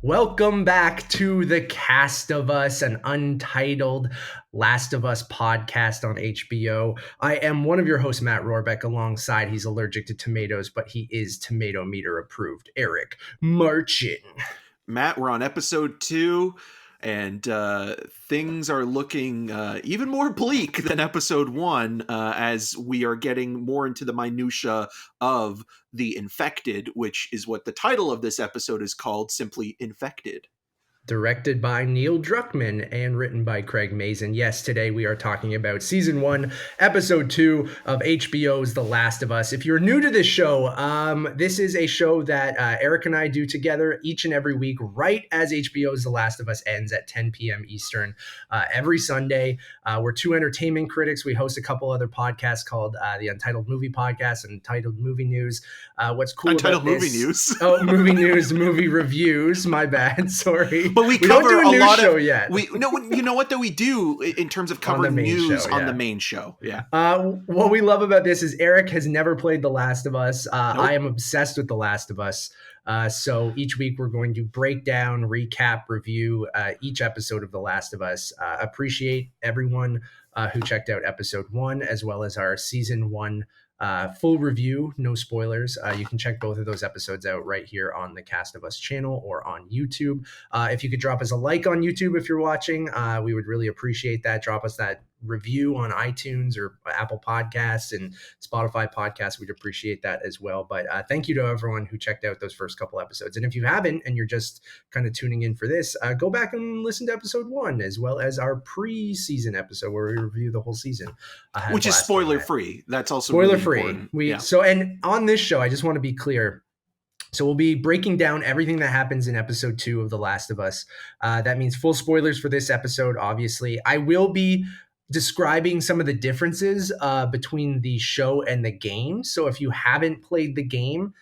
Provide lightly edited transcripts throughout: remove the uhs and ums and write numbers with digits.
Welcome back to the Cast of Us, an untitled Last of Us podcast on HBO. I am one of your hosts, Matt Rohrbeck. Alongside, he's allergic to tomatoes, but he is tomato meter approved, Eric Marchin. Matt, we're on episode 2, and things are looking even more bleak than episode 1 as we are getting more into the minutia of the infected, which is what the title of this episode is called, simply Infected. Directed by Neil Druckmann and written by Craig Mazin. Yes, today we are talking about Season 1, Episode 2 of HBO's The Last of Us. If you're new to this show, this is a show that Eric and I do together each and every week, right as HBO's The Last of Us ends at 10 p.m. Eastern every Sunday. We're two entertainment critics. We host a couple other podcasts called the Untitled Movie Podcast and Untitled Movie News. What's cool Untitled about Movie this... News. Oh, Movie News, movie reviews. My bad. Sorry. But we cover don't do a lot show of yet. You know what though we do in terms of covering news show, on the main show. Yeah. What we love about this is Eric has never played The Last of Us. Nope. I am obsessed with The Last of Us. So each week we're going to break down, recap, review each episode of The Last of Us. Appreciate everyone who checked out episode 1 as well as our season 1 full review, no spoilers. You can check both of those episodes out right here on the Cast of Us channel or on YouTube. If you could drop us a like on YouTube if you're watching, we would really appreciate that. Drop us that review on iTunes or Apple Podcasts and Spotify Podcasts. We'd appreciate that as well. But thank you to everyone who checked out those first couple episodes. And if you haven't and you're just kind of tuning in for this, go back and listen to episode 1 as well as our pre-season episode where we review the whole season. Which is spoiler free. That's also spoiler really free. important. So, and on this show, I just want to be clear. So we'll be breaking down everything that happens in episode 2 of The Last of Us. That means full spoilers for this episode, obviously. I will be describing some of the differences between the show and the game. So if you haven't played the game,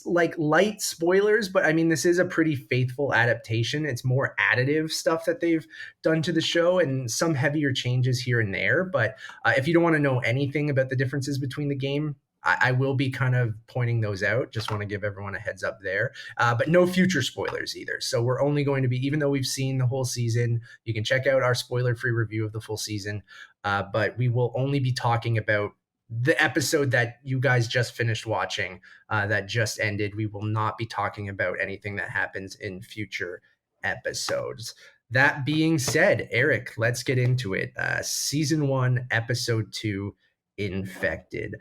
like light spoilers, but I mean, this is a pretty faithful adaptation. It's more additive stuff that they've done to the show and some heavier changes here and there. But if you don't want to know anything about the differences between the game, I will be kind of pointing those out. Just want to give everyone a heads up there. But no future spoilers either. So we're only going to be, even though we've seen the whole season, you can check out our spoiler-free review of the full season. But we will only be talking about the episode that you guys just finished watching, that just ended. We will not be talking about anything that happens in future episodes. That being said, Eric, let's get into it. Season 1, episode 2, Infected.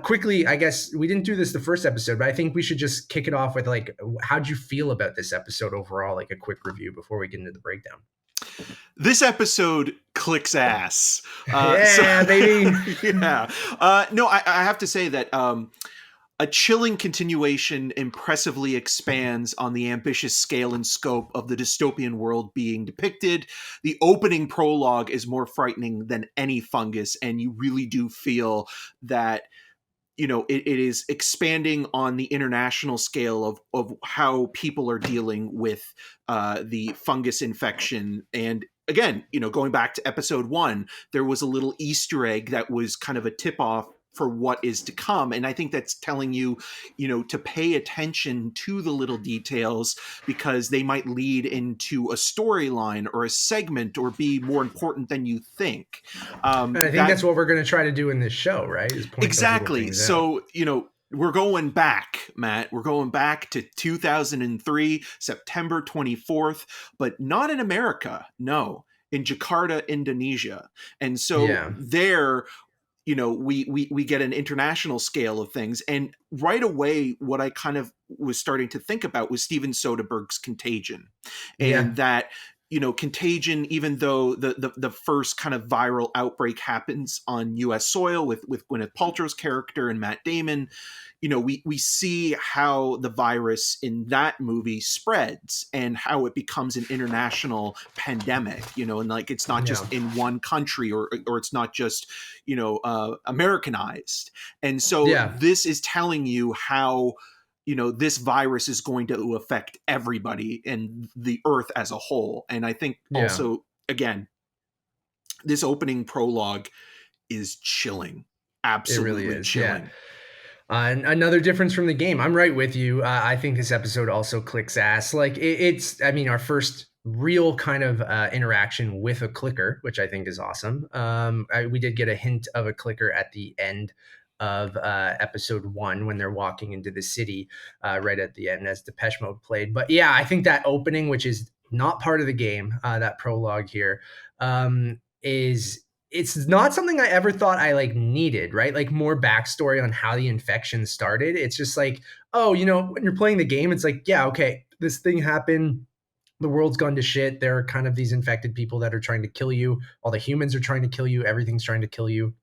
Quickly, I guess we didn't do this the first episode, but I think we should just kick it off with like, how'd you feel about this episode overall? Like a quick review before we get into the breakdown. This episode clicks ass. Baby. Yeah. No, I have to say that a chilling continuation impressively expands on the ambitious scale and scope of the dystopian world being depicted. The opening prologue is more frightening than any fungus, and you really do feel that, you know, it is expanding on the international scale of how people are dealing with the fungus infection. And again, you know, going back to episode 1, there was a little Easter egg that was kind of a tip-off for what is to come. And I think that's telling you, you know, to pay attention to the little details because they might lead into a storyline or a segment or be more important than you think. And I think that's what we're going to try to do in this show, right? Exactly. So, you know, we're going back, Matt. We're going back to 2003, September 24th, but not in America. No, in Jakarta, Indonesia. And so there, you know, we get an international scale of things. And right away, what I kind of was starting to think about was Steven Soderbergh's Contagion. And that, you know, Contagion, even though the first kind of viral outbreak happens on U.S. soil with Gwyneth Paltrow's character and Matt Damon, you know, we see how the virus in that movie spreads and how it becomes an international pandemic, you know, and like it's not just in one country or it's not just, you know, Americanized. And so this is telling you how, you know, this virus is going to affect everybody and the earth as a whole. And I think also, again, this opening prologue is chilling. Absolutely chilling. And another difference from the game. I'm right with you. I think this episode also clicks ass. Like it's, I mean, our first real kind of interaction with a clicker, which I think is awesome. We did get a hint of a clicker at the end of episode 1 when they're walking into the city, right at the end as Depeche Mode played. But yeah, I think that opening, which is not part of the game, that prologue here, is it's not something I ever thought I like needed, right? Like more backstory on how the infection started. It's just like, oh, when you're playing the game, it's like, yeah, okay, this thing happened. The world's gone to shit. There are kind of these infected people that are trying to kill you. All the humans are trying to kill you. Everything's trying to kill you.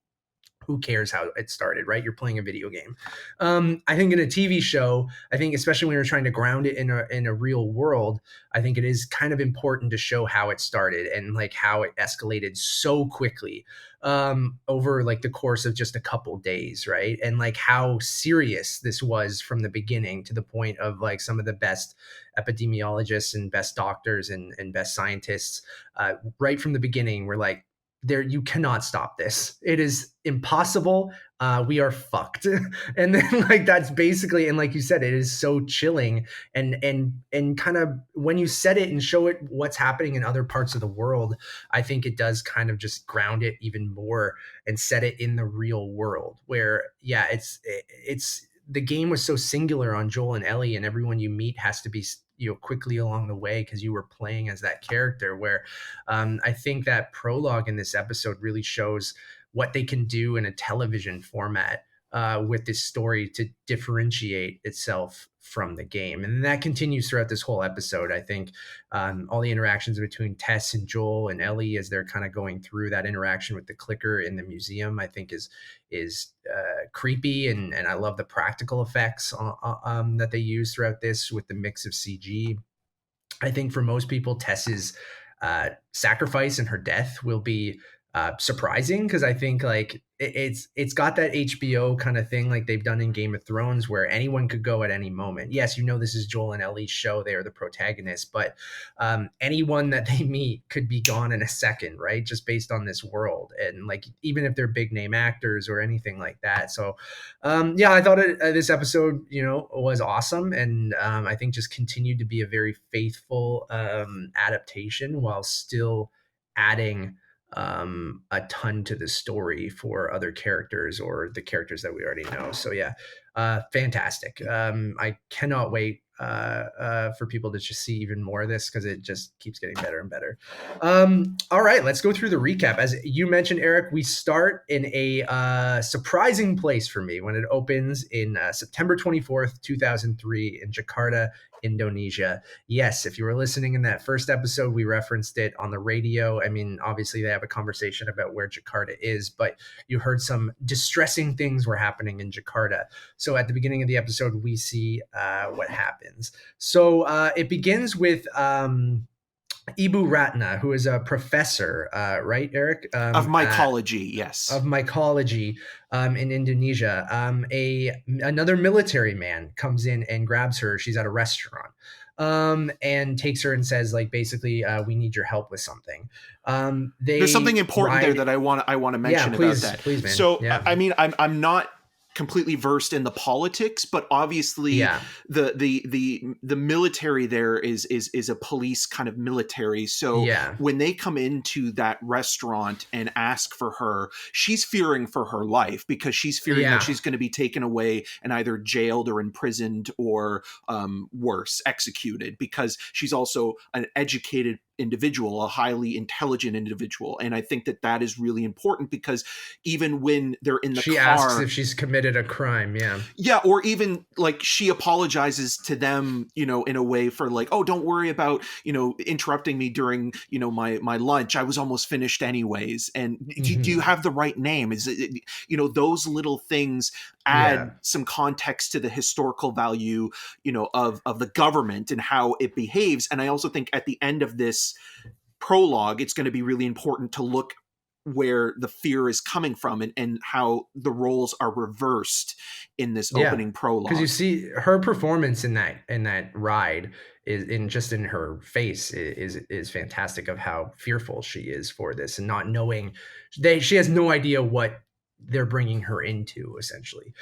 Who cares how it started, right? You're playing a video game. I think in a TV show, I think especially when you're trying to ground it in a real world, I think it is kind of important to show how it started and like how it escalated so quickly over like the course of just a couple days, right? And like how serious this was from the beginning to the point of like some of the best epidemiologists and best doctors and best scientists right from the beginning were like, there, you cannot stop this. It is impossible. We are fucked. And then like that's basically, and like you said, it is so chilling and kind of when you set it and show it what's happening in other parts of the world, I think it does kind of just ground it even more and set it in the real world where yeah, it's the game was so singular on Joel and Ellie, and everyone you meet has to be quickly along the way because you were playing as that character. Where I think that prologue in this episode really shows what they can do in a television format with this story to differentiate itself from the game. And that continues throughout this whole episode. I think all the interactions between Tess and Joel and Ellie as they're kind of going through that interaction with the clicker in the museum, I think is creepy. And I love the practical effects that they use throughout this with the mix of CG. I think for most people, Tess's sacrifice and her death will be surprising because I think like it's got that HBO kind of thing like they've done in Game of Thrones where anyone could go at any moment. Yes, this is Joel and Ellie's show; they are the protagonists, but anyone that they meet could be gone in a second, right? Just based on this world, and like even if they're big name actors or anything like that. So yeah, I thought this episode was awesome, and I think just continued to be a very faithful adaptation while still adding a ton to the story for other characters or the characters that we already know. So yeah, fantastic. I cannot wait for people to just see even more of this because it just keeps getting better and better. All right, let's go through the recap. As you mentioned, Eric, we start in a surprising place for me when it opens in September 24th, 2003 in Jakarta, Indonesia. Yes, if you were listening in that first episode, we referenced it on the radio. I mean, obviously they have a conversation about where Jakarta is, but you heard some distressing things were happening in Jakarta. So at the beginning of the episode, we see what happens. So it begins with Ibu Ratna, who is a professor, right, Eric? Of mycology, yes. Of mycology in Indonesia. Another military man comes in and grabs her. She's at a restaurant and takes her and says, like, basically, we need your help with something. There's something important there that I want to mention about that. Please, man. So, yeah. I mean, I'm not completely versed in the politics, but obviously the military there is a police kind of military. So when they come into that restaurant and ask for her, she's fearing for her life because she's fearing that she's going to be taken away and either jailed or imprisoned or worse, executed, because she's also an educated individual, a highly intelligent individual. And I think that is really important because even when they're in the car, she asks if she's committed a crime. Yeah. Or even like she apologizes to them, in a way for like, oh, don't worry about, interrupting me during, my lunch. I was almost finished anyways. And do you have the right name? Is it, those little things add some context to the historical value, of the government and how it behaves. And I also think at the end of this prologue, it's going to be really important to look where the fear is coming from and how the roles are reversed in this opening prologue. Because you see her performance in that ride is in her face is fantastic of how fearful she is for this and not knowing she has no idea what they're bringing her into, essentially.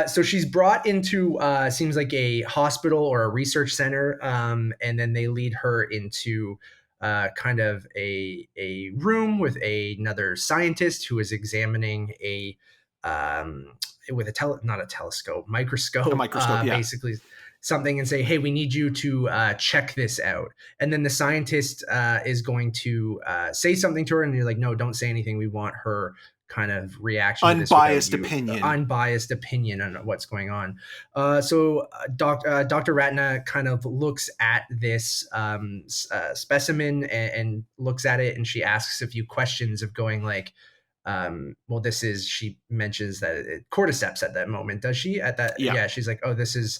So she's brought into seems like a hospital or a research center, and then they lead her into kind of a room with another scientist who is examining with not a telescope, A microscope, microscope, yeah. basically something, and say, hey, we need you to check this out. And then the scientist is going to say something to her, and you're like, no, don't say anything. We want her kind of reaction to this Unbiased without you, opinion. unbiased opinion on what's going on. So Dr. Ratna kind of looks at this specimen and looks at it, and she asks a few questions of going like, well, this is, she mentions that cordyceps at that moment, does she? At that, yeah, she's like, oh, this is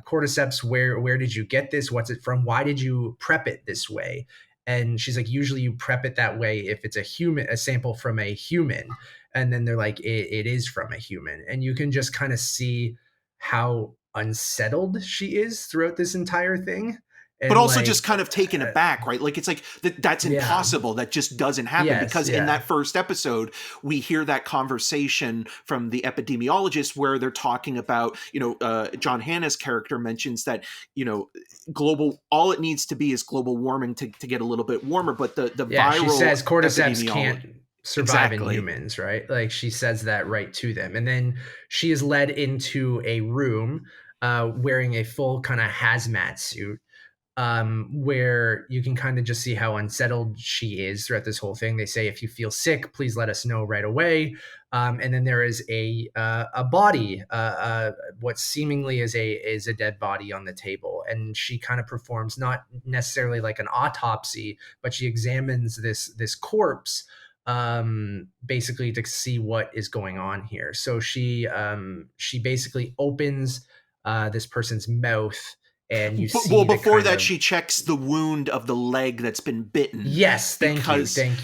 cordyceps. Where did you get this? What's it from? Why did you prep it this way? And she's like, usually you prep it that way if it's a sample from a human. And then they're like, it is from a human. And you can just kind of see how unsettled she is throughout this entire thing. And but also just kind of taken aback, right? Like, it's like that's impossible. Yeah. That just doesn't happen. Yes, because in that first episode, we hear that conversation from the epidemiologist where they're talking about, John Hannah's character mentions that, global, all it needs to be is global warming to get a little bit warmer. But the viral, she says cordyceps can't survive in humans, right? Like, she says that right to them. And then she is led into a room wearing a full kind of hazmat suit, where you can kind of just see how unsettled she is throughout this whole thing. They say, if you feel sick, please let us know right away. And then there is a body, what seemingly is a dead body on the table, and she kind of performs not necessarily like an autopsy, but she examines this corpse, basically to see what is going on here. So she basically opens this person's mouth. And you see, well, before that, she checks the wound of the leg that's been bitten. Yes, thank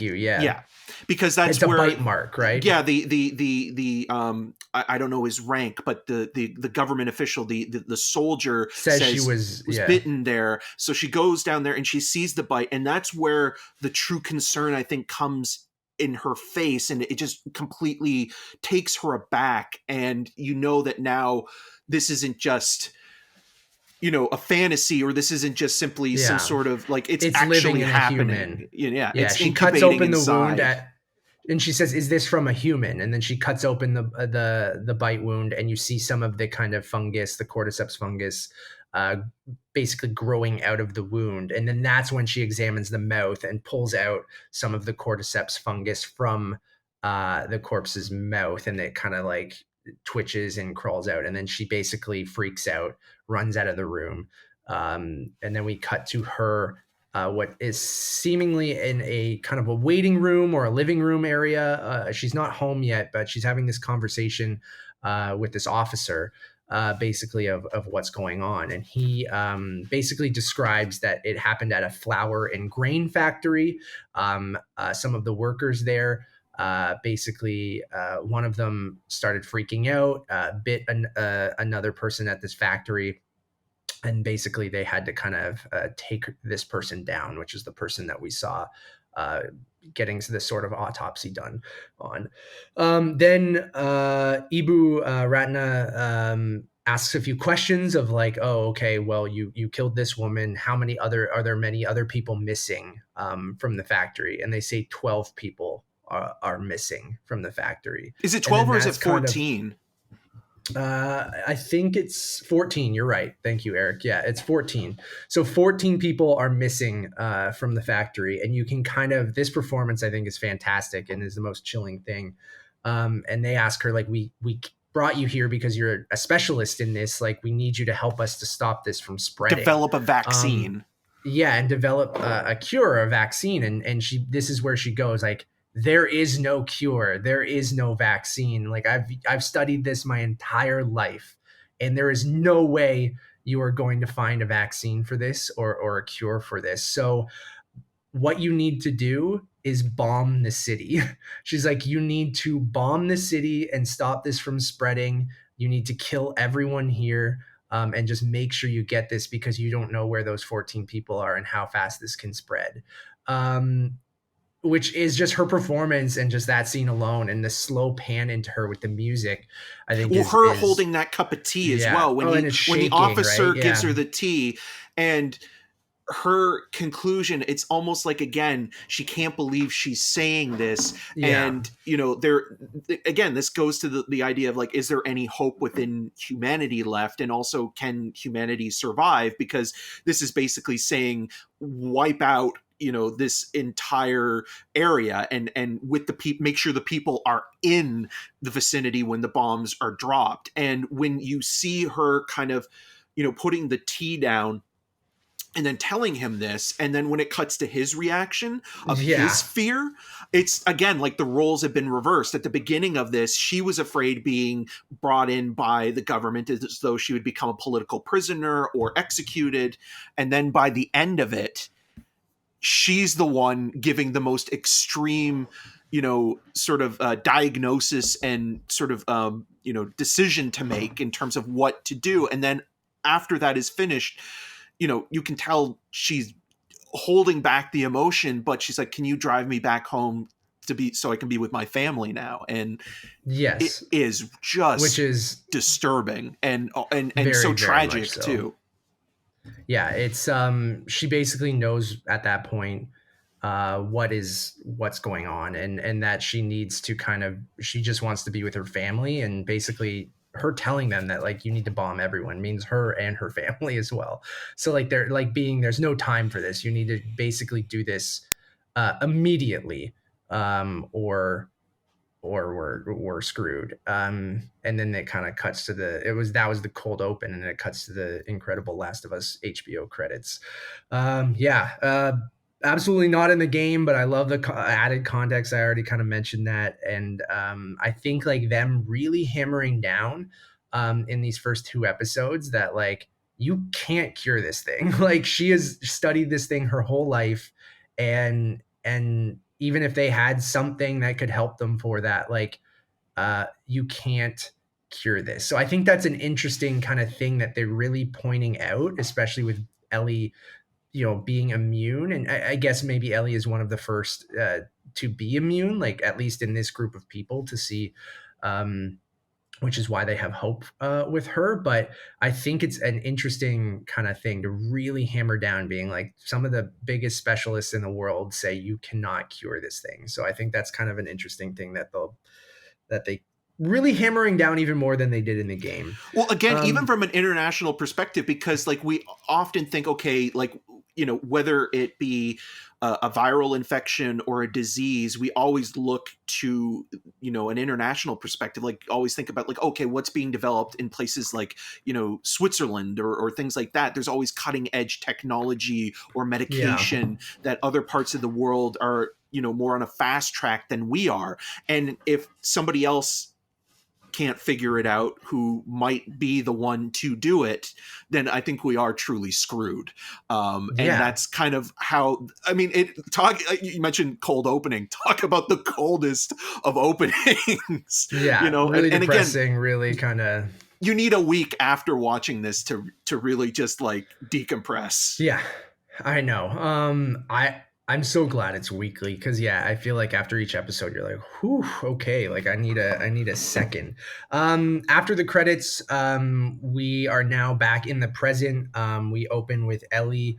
you. Yeah, because that's it's where a bite mark, right? Yeah, the I don't know his rank, but the government official, the soldier says she was bitten there. So she goes down there and she sees the bite, and that's where the true concern, I think, comes in her face, and it just completely takes her aback. And that now this isn't just a fantasy, or this isn't just simply some sort of like it's actually happening. Yeah, she cuts open the wound and she says, is this from a human? And then she cuts open the bite wound, and you see some of the kind of fungus, the cordyceps fungus, basically growing out of the wound. And then that's when she examines the mouth and pulls out some of the cordyceps fungus from the corpse's mouth, and it kind of like twitches and crawls out. And then she basically freaks out, runs out of the room. And then we cut to her, what is seemingly in a kind of a waiting room or a living room area. She's not home yet, but she's having this conversation with this officer, basically of what's going on. And he basically describes that it happened at a flour and grain factory. Some of the workers there, basically, one of them started freaking out, bit another person at this factory. And basically they had to kind of take this person down, which is the person that we saw getting this sort of autopsy done on. Then Ibu Ratna asks a few questions of like, oh, okay, well, you killed this woman. Are there many other people missing from the factory? And they say 12 people are missing from the factory. Is it 12 or is it 14? I think it's 14. You're right. Thank you, Eric. Yeah, it's 14. So 14 people are missing from the factory, and you can kind of, this performance I think is fantastic and is the most chilling thing. And they ask her like, we brought you here because you're a specialist in this. Like, we need you to help us to stop this from spreading. Develop a vaccine. And develop a cure, a vaccine. And this is where she goes like, there is no cure. There is no vaccine. Like, I've studied this my entire life, and there is no way you are going to find a vaccine for this or a cure for this. So what you need to do is bomb the city. She's like, you need to bomb the city and stop this from spreading. You need to kill everyone here, and just make sure you get this, because you don't know where those 14 people are and how fast this can spread. which is just her performance and just that scene alone, and the slow pan into her with the music, I think Well, is her holding that cup of tea as yeah. well when Oh, and it's when the shaking, officer right? gives Yeah. her the tea, and her conclusion, it's almost like, again, she can't believe she's saying this. Yeah. And there again, this goes to the idea of like, is there any hope within humanity left, and also can humanity survive? Because this is basically saying, wipe out this entire area, and with the people, make sure the people are in the vicinity when the bombs are dropped. And when you see her kind of putting the tea down and then telling him this, and then when it cuts to his reaction of Yeah. his fear, it's again like the roles have been reversed. At the beginning of this, she was afraid being brought in by the government as though she would become a political prisoner or executed, and then by the end of it, she's the one giving the most extreme sort of diagnosis and sort of decision to make in terms of what to do. And then after that is finished, you can tell she's holding back the emotion, but she's like, can you drive me back home so I can be with my family now? And it Yes. is Which just is disturbing and very, so very much tragic so. too. Yeah, it's she basically knows at that point what's going on, and that she needs to she just wants to be with her family, and basically her telling them that like you need to bomb everyone means her and her family as well. So like they're like being there's no time for this. You need to basically do this immediately, or we're screwed. And then it kind of cuts to that was the cold open, and then it cuts to the incredible Last of Us HBO credits. Yeah, absolutely not in the game, but I love the added context. I already kind of mentioned that, and I think like them really hammering down in these first two episodes that like you can't cure this thing. Like she has studied this thing her whole life, and even if they had something that could help them for that, like you can't cure this. So I think that's an interesting kind of thing that they're really pointing out, especially with Ellie, being immune. And I guess maybe Ellie is one of the first to be immune, like at least in this group of people to see, which is why they have hope with her. But I think it's an interesting kind of thing to really hammer down, being like some of the biggest specialists in the world say you cannot cure this thing. So I think that's kind of an interesting thing that they really hammering down even more than they did in the game. Well, again, even from an international perspective, because like we often think, okay, like whether it be a viral infection or a disease, we always look to an international perspective. Like always think about like, okay, what's being developed in places like Switzerland or things like that. There's always cutting edge technology or medication that other parts of the world are more on a fast track than we are. And if somebody else can't figure it out who might be the one to do it, then I think we are truly screwed. And that's kind of how, I mean, you mentioned cold opening, talk about the coldest of openings. Yeah, really and depressing, again, really kind of, you need a week after watching this to really just like decompress. yeah, I know. I'm so glad it's weekly, because yeah, I feel like after each episode you're like, whew, okay, like I need a second. After the credits, we are now back in the present. We open with Ellie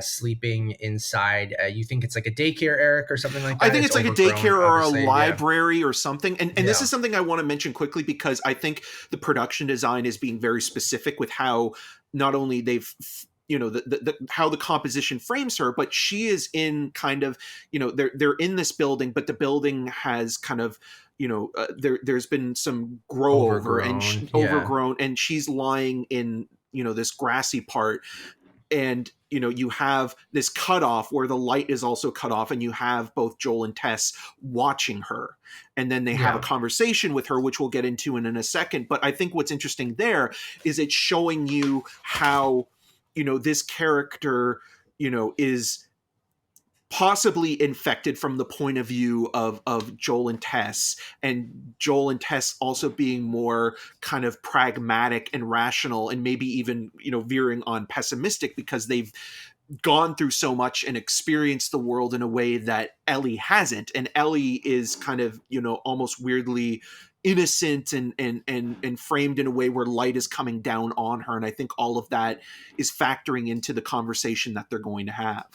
sleeping inside. You think it's like a daycare, Eric, or something like that? I think it's like a daycare or a library or something. And this is something I want to mention quickly, because I think the production design is being very specific with how not only they've how the composition frames her, but she is in kind of they're in this building, but the building has kind of there's been some overgrown, and she's lying in this grassy part, and you have this cutoff where the light is also cut off, and you have both Joel and Tess watching her, and then they have a conversation with her, which we'll get into in a second. But I think what's interesting there is it's showing you how this character is possibly infected from the point of view of Joel and Tess, and Joel and Tess also being more kind of pragmatic and rational, and maybe even veering on pessimistic, because they've gone through so much and experienced the world in a way that Ellie hasn't. And Ellie is kind of, almost weirdly innocent and framed in a way where light is coming down on her. And I think all of that is factoring into the conversation that they're going to have.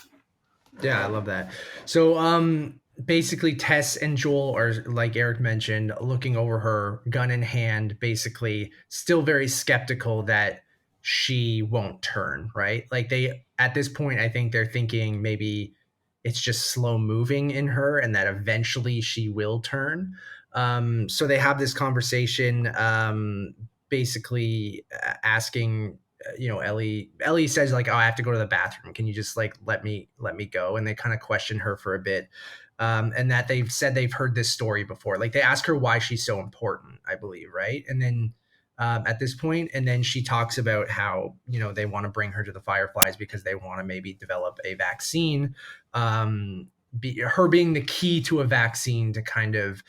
Yeah, I love that. So, basically, Tess and Joel are, like Eric mentioned, looking over her, gun in hand, basically, still very skeptical that she won't turn, right? Like, at this point, I think they're thinking maybe it's just slow moving in her and that eventually she will turn. So they have this conversation, basically asking, Ellie says, like, oh, I have to go to the bathroom, can you just like let me go? And they kind of question her for a bit, and that they've said they've heard this story before. Like, they ask her why she's so important, I believe, right? And then at this point, and then she talks about how they want to bring her to the Fireflies because they want to maybe develop a vaccine, her being the key to a vaccine to kind of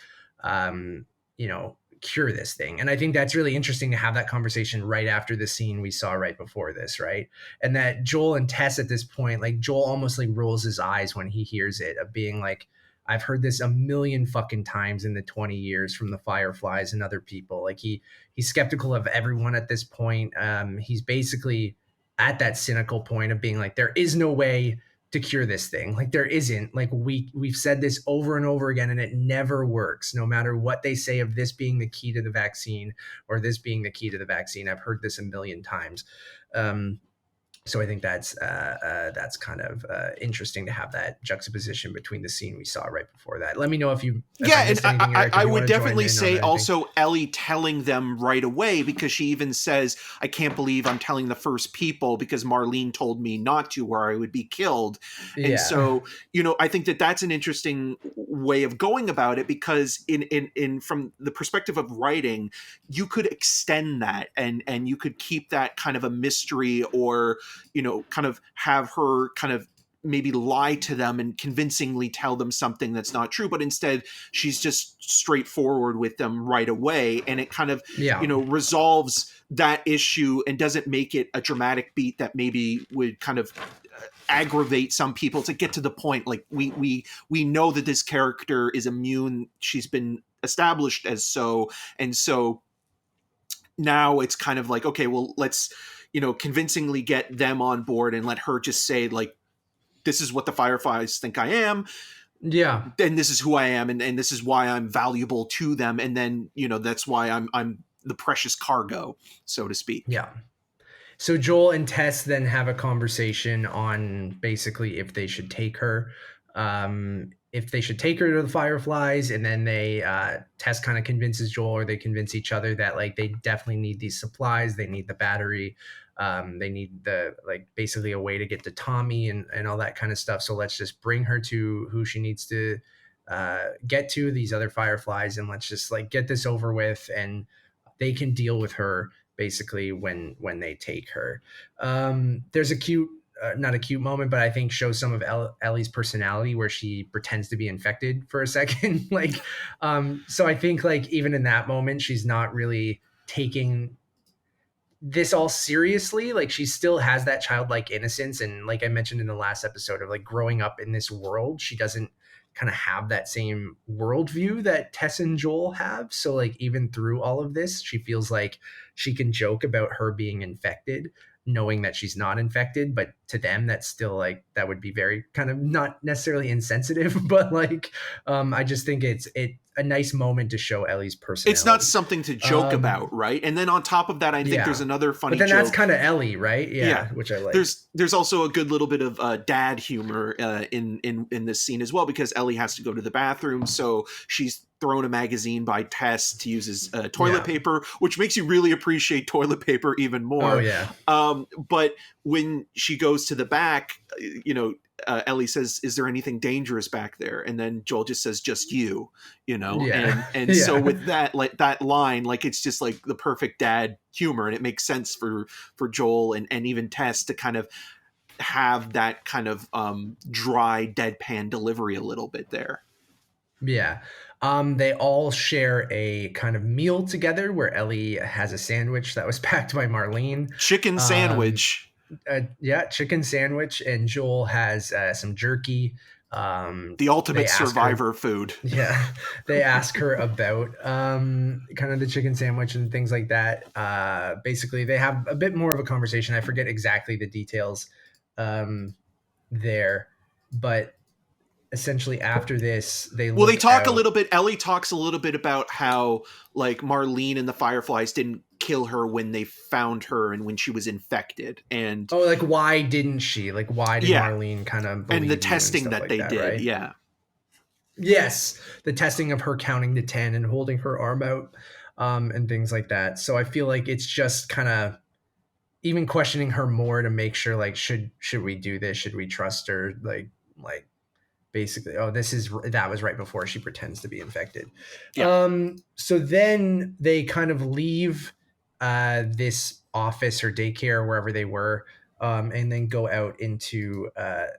cure this thing. And I think that's really interesting to have that conversation right after the scene we saw right before this, right? And that Joel and Tess at this point, like, Joel almost like rolls his eyes when he hears it, of being like, I've heard this a million fucking times in the 20 years from the Fireflies and other people. Like, he's skeptical of everyone at this point. He's basically at that cynical point of being like, there is no way to cure this thing. Like, there isn't. Like, we've said this over and over again, and it never works, no matter what they say of this being the key to the vaccine or this being the key to the vaccine. I've heard this a million times. So I think that's kind of interesting to have that juxtaposition between the scene we saw right before that. Let me know if you I would definitely say also Ellie telling them right away, because she even says, I can't believe I'm telling the first people because Marlene told me not to, or I would be killed. Yeah. And so, I think that that's an interesting way of going about it, because in from the perspective of writing, you could extend that and you could keep that kind of a mystery, or kind of have her kind of maybe lie to them and convincingly tell them something that's not true, but instead she's just straightforward with them right away, and it kind of resolves that issue and doesn't make it a dramatic beat that maybe would kind of aggravate some people to get to the point. Like, we know that this character is immune, she's been established as so, and so now it's kind of like, okay, well, let's convincingly get them on board and let her just say, like, this is what the Fireflies think I am. Yeah. And this is who I am. And this is why I'm valuable to them. And then, that's why I'm the precious cargo, so to speak. Yeah. So Joel and Tess then have a conversation on basically if they should take her. If they should take her to the Fireflies, and then Tess kind of convinces Joel, or they convince each other that, like, they definitely need these supplies. They need the battery. They need basically a way to get to Tommy and all that kind of stuff. So let's just bring her to who she needs to get to, these other Fireflies, and let's just like get this over with, and they can deal with her basically when they take her. There's a cute, not a cute moment, but I think shows some of Ellie's personality, where she pretends to be infected for a second. So I think, like, even in that moment, she's not really taking this all seriously. Like, she still has that childlike innocence, and like I mentioned in the last episode, of like growing up in this world, she doesn't kind of have that same worldview that Tess and Joel have. So like, even through all of this, she feels like she can joke about her being infected, knowing that she's not infected, but to them that's still like, that would be very kind of not necessarily insensitive, but like I just think it's a nice moment to show Ellie's personality. It's not something to joke about, right? And then on top of that, I think there's another funny joke. But then that's kind of Ellie, right? Yeah, which I like. There's also a good little bit of dad humor in this scene as well, because Ellie has to go to the bathroom, so she's thrown a magazine by Tess to use as toilet paper, which makes you really appreciate toilet paper even more. Oh yeah. But when she goes to the back, Ellie says, is there anything dangerous back there? And then Joel just says, just you, and so with that, like that line, like, it's just like the perfect dad humor, and it makes sense for Joel and even Tess to kind of have that kind of dry deadpan delivery a little bit there. Yeah. They all share a kind of meal together, where Ellie has a sandwich that was packed by Marlene. Chicken sandwich. Yeah, chicken sandwich, and Joel has some jerky. The They ultimate ask her, survivor food. yeah, they ask her about kind of the chicken sandwich and things like that. Basically, they have a bit more of a conversation. I forget exactly the details um, there, but essentially after this, they Well, they look talk a out. little bit. Ellie talks a little bit about how like Marlene and the Fireflies didn't kill her when they found her and when she was infected, and Oh, like why didn't she? Like why did yeah, Marlene kind of and the believe you and testing stuff that like they that, did. right? Yeah, Yes, the testing of her counting to 10 and holding her arm out, and things like that. So I feel like it's just kind of even questioning her more to make sure, like, should we do this? Should we trust her? Like basically, oh, that was right before she pretends to be infected. yeah. So then they kind of leave this office or daycare, wherever they were, and then go out into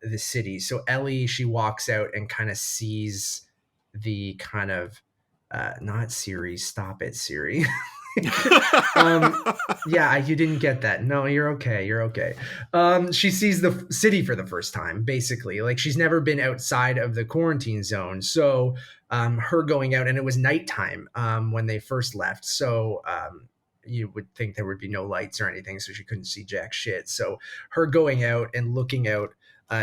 the city. So Ellie, she walks out and kind of sees the kind of not Siri, stop it, Siri. um, yeah, you didn't get that. No, you're okay. You're okay. She sees the city for the first time, basically. Like she's never been outside of the quarantine zone. So, her going out, and it was nighttime when they first left. So, you would think there would be no lights or anything, so she couldn't see jack shit. So, her going out and looking out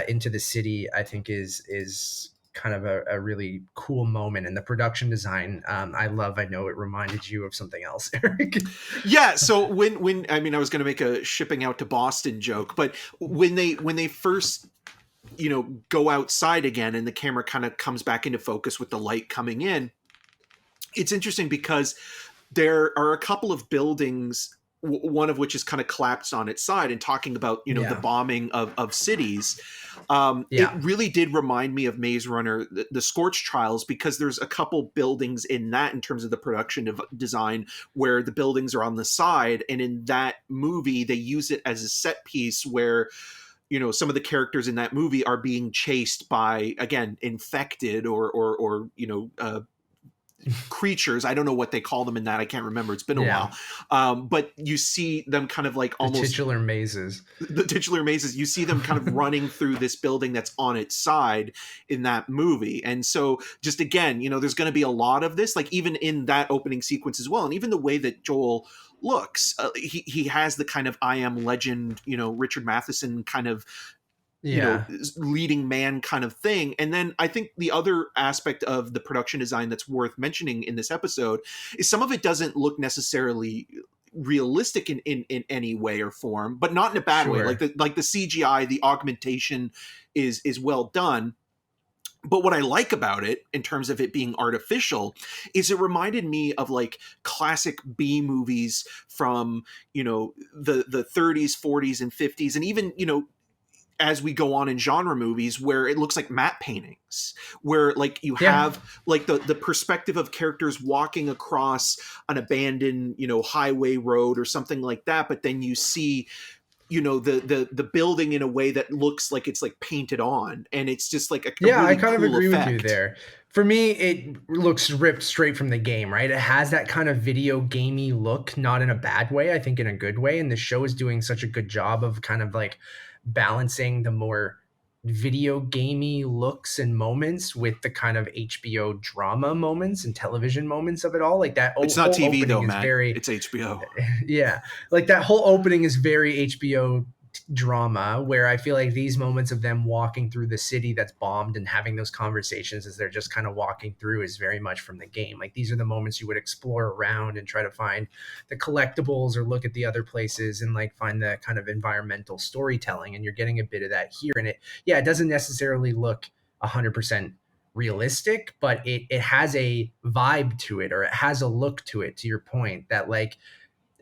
into the city, I think is kind of a really cool moment. And the production design, I love. I know it reminded you of something else, Eric. Yeah, so when I mean I was going to make a shipping out to Boston joke, but when they first go outside again and the camera kind of comes back into focus with the light coming in, it's interesting because there are a couple of buildings, one of which is kind of collapsed on its side, and talking about the Yeah. bombing of cities. It Yeah. really did remind me of Maze Runner, the Scorch Trials, because there's a couple buildings in that in terms of the production of design where the buildings are on the side, and in that movie they use it as a set piece where some of the characters in that movie are being chased by, again, infected or creatures. I don't know what they call them in that. I can't remember. It's been a Yeah. while. But you see them kind of like The almost titular mazes. the titular mazes. You see them kind of running through this building that's on its side in that movie. And so just again, there's going to be a lot of this, like even in that opening sequence as well. And even the way that Joel looks, he has the kind of I Am Legend, Richard Matheson kind of Yeah. leading man kind of thing. And then I think the other aspect of the production design that's worth mentioning in this episode is some of it doesn't look necessarily realistic in any way or form, but not in a bad way. Like Sure. the CGI, the augmentation is well done. But what I like about it in terms of it being artificial is it reminded me of like classic B movies from, the 30s, 40s and 50s, and even, as we go on in genre movies, where it looks like matte paintings, where like you Yeah. have like the perspective of characters walking across an abandoned highway road or something like that, but then you see the building in a way that looks like it's like painted on, and it's just like a Yeah, I really kind of cool agree with you effect. there. For me, it looks ripped straight from the game, right? It has that kind of video gamey look, not in a bad way, I think in a good way. And the show is doing such a good job of kind of like balancing the more video gamey looks and moments with the kind of HBO drama moments and television moments of it all. Like that It's not whole TV opening though, is Matt. very, It's HBO. yeah, like that whole opening is very HBO drama, where I feel like these moments of them walking through the city that's bombed and having those conversations as they're just kind of walking through is very much from the game. Like these are the moments you would explore around and try to find the collectibles or look at the other places and like find the kind of environmental storytelling. And you're getting a bit of that here. And it doesn't necessarily look 100% realistic, but it has a vibe to it, or it has a look to it, to your point, that like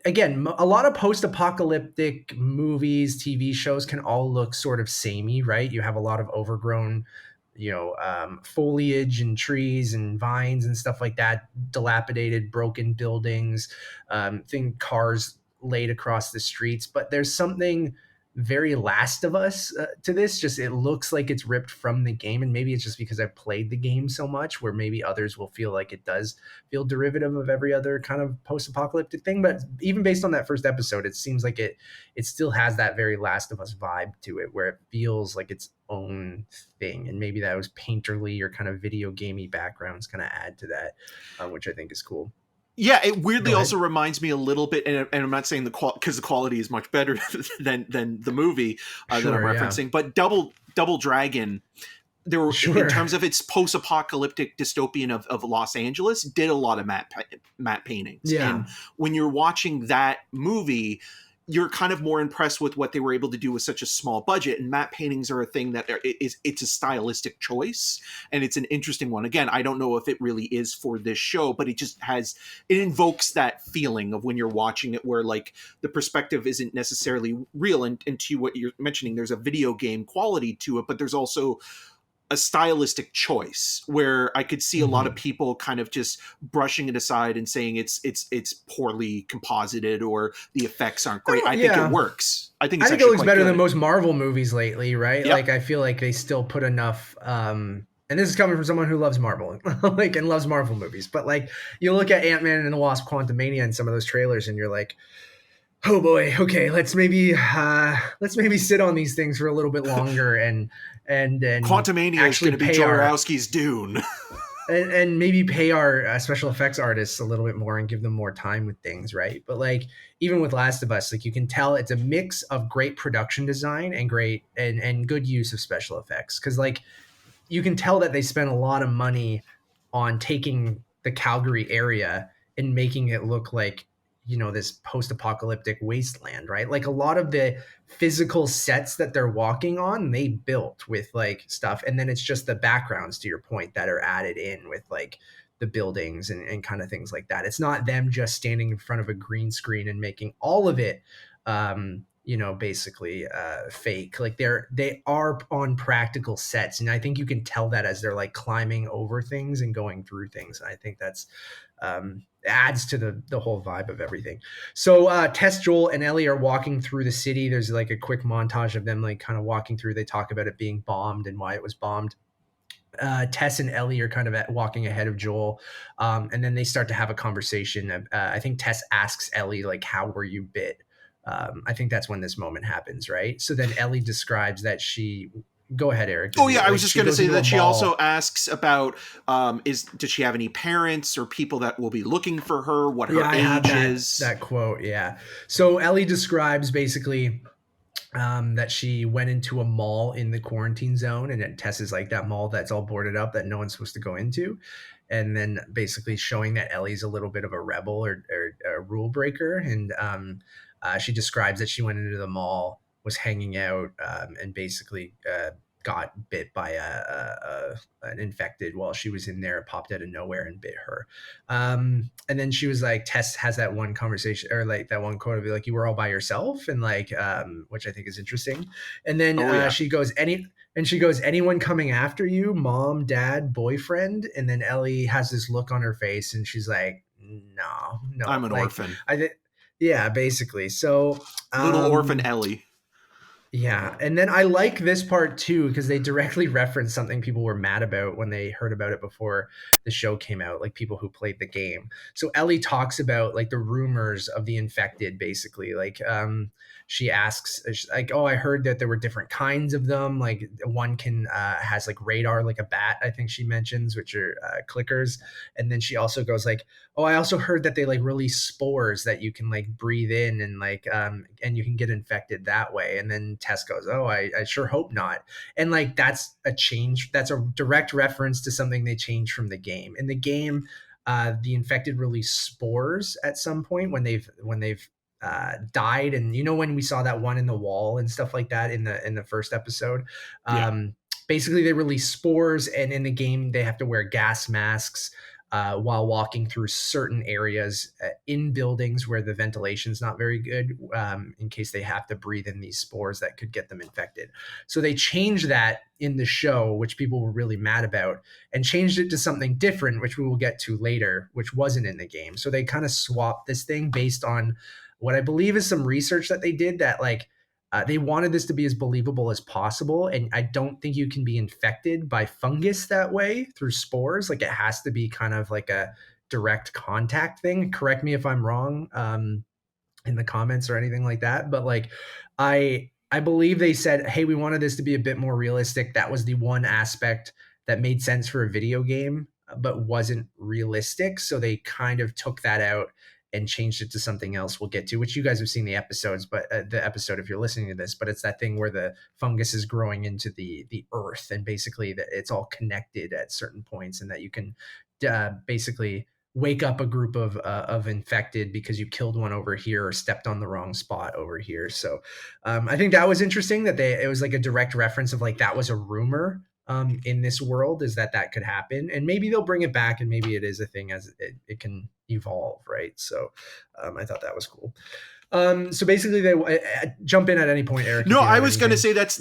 again, a lot of post-apocalyptic movies, TV shows can all look sort of samey, right? You have a lot of overgrown, foliage and trees and vines and stuff like that, dilapidated, broken buildings, cars laid across the streets. But there's something very Last of Us to this. Just it looks like it's ripped from the game, and maybe it's just because I've played the game so much, where maybe others will feel like it does feel derivative of every other kind of post-apocalyptic thing. But even based on that first episode, it seems like it still has that very Last of Us vibe to it, where it feels like its own thing. And maybe that was painterly or kind of video gamey backgrounds kind of add to that, which I think is cool. Yeah, it weirdly also reminds me a little bit, and I'm not saying because the quality is much better than the movie that I'm referencing, but Double Dragon, there were in terms of its post-apocalyptic dystopian of Los Angeles, did a lot of matte paintings. Yeah. And when you're watching that movie, you're kind of more impressed with what they were able to do with such a small budget. And matte paintings are a thing that it's a stylistic choice, and it's an interesting one. Again, I don't know if it really is for this show, but it invokes that feeling of when you're watching it, where like the perspective isn't necessarily real. And to what you're mentioning, there's a video game quality to it, but there's also a stylistic choice where I could see a lot of people kind of just brushing it aside and saying it's poorly composited or the effects aren't great. I think it works. I think it looks better than most Marvel movies lately, right? Yep. Like I feel like they still put enough and this is coming from someone who loves Marvel, like, and loves Marvel movies. But like you look at Ant-Man and the Wasp: Quantumania and some of those trailers, and you're like, oh boy, okay, let's maybe sit on these things for a little bit longer and Quantumania is going to be Jodorowsky's Dune. and maybe pay our special effects artists a little bit more and give them more time with things, right? But like even with Last of Us, like you can tell it's a mix of great production design and great and good use of special effects, because like you can tell that they spent a lot of money on taking the Calgary area and making it look like, you know, this post-apocalyptic wasteland, right? Like a lot of the physical sets that they're walking on, they built with like stuff. And then it's just the backgrounds, to your point, that are added in with like the buildings and kind of things like that. It's not them just standing in front of a green screen and making all of it, you know, basically fake. Like they are on practical sets. And I think you can tell that as they're like climbing over things and going through things. And I think that's, adds to the whole vibe of everything. So Tess, Joel, and Ellie are walking through the city. There's like a quick montage of them like kind of walking through. They talk about it being bombed and why it was bombed. Tess and Ellie are kind of walking ahead of Joel, and then they start to have a conversation. I think Tess asks Ellie like, how were you bit? I think that's when this moment happens, right? So then Ellie describes that she... Go ahead, Eric. Oh yeah, I was just going to say that she also asks about does she have any parents or people that will be looking for her? What her age is? That quote, yeah. So Ellie describes basically that she went into a mall in the quarantine zone, and Tess is like, that mall that's all boarded up that no one's supposed to go into, and then basically showing that Ellie's a little bit of a rebel or a rule breaker, and she describes that she went into the mall, was hanging out, and basically got bit by an infected while she was in there. It popped out of nowhere and bit her. And then she was like, Tess has that one conversation, or like that one quote of like, you were all by yourself, and like, which I think is interesting. And then she goes, anyone coming after you, mom, dad, boyfriend? And then Ellie has this look on her face and she's like, no, I'm an orphan. Yeah, basically. So little orphan Ellie. Yeah. And then I like this part too, because they directly reference something people were mad about when they heard about it before the show came out, like people who played the game. So Ellie talks about like the rumors of the infected, basically. Like she asks, like, oh, I heard that there were different kinds of them. Like one can has like radar, like a bat, I think she mentions, which are clickers. And then she also goes like, oh, I also heard that they like release spores that you can like breathe in and like and you can get infected that way. And then Tess goes, oh, I sure hope not. And like that's a change. That's a direct reference to something they changed from the game. In the game, the infected release spores at some point when they've died. And you know, when we saw that one in the wall and stuff like that in the first episode, basically they release spores, and in the game they have to wear gas masks while walking through certain areas in buildings where the ventilation is not very good, in case they have to breathe in these spores that could get them infected. So they changed that in the show, which people were really mad about, and changed it to something different, which we will get to later, which wasn't in the game. So they kind of swapped this thing based on what I believe is some research that they did, that like They wanted this to be as believable as possible, and I don't think you can be infected by fungus that way through spores. Like, it has to be kind of like a direct contact thing. Correct me if I'm wrong in the comments or anything like that, but like I believe they said, hey, we wanted this to be a bit more realistic. That was the one aspect that made sense for a video game but wasn't realistic, so they kind of took that out and changed it to something else we'll get to, which you guys have seen the episodes, but the episode if you're listening to this, but it's that thing where the fungus is growing into the earth, and basically that it's all connected at certain points, and that you can basically wake up a group of infected because you killed one over here or stepped on the wrong spot over here. So I think that was interesting that it was like a direct reference of like that was a rumor in this world, is that could happen, and maybe they'll bring it back, and maybe it is a thing as it can evolve, right? So I thought that was cool. So basically, they jump in at any point, Eric. No, I was going to say that's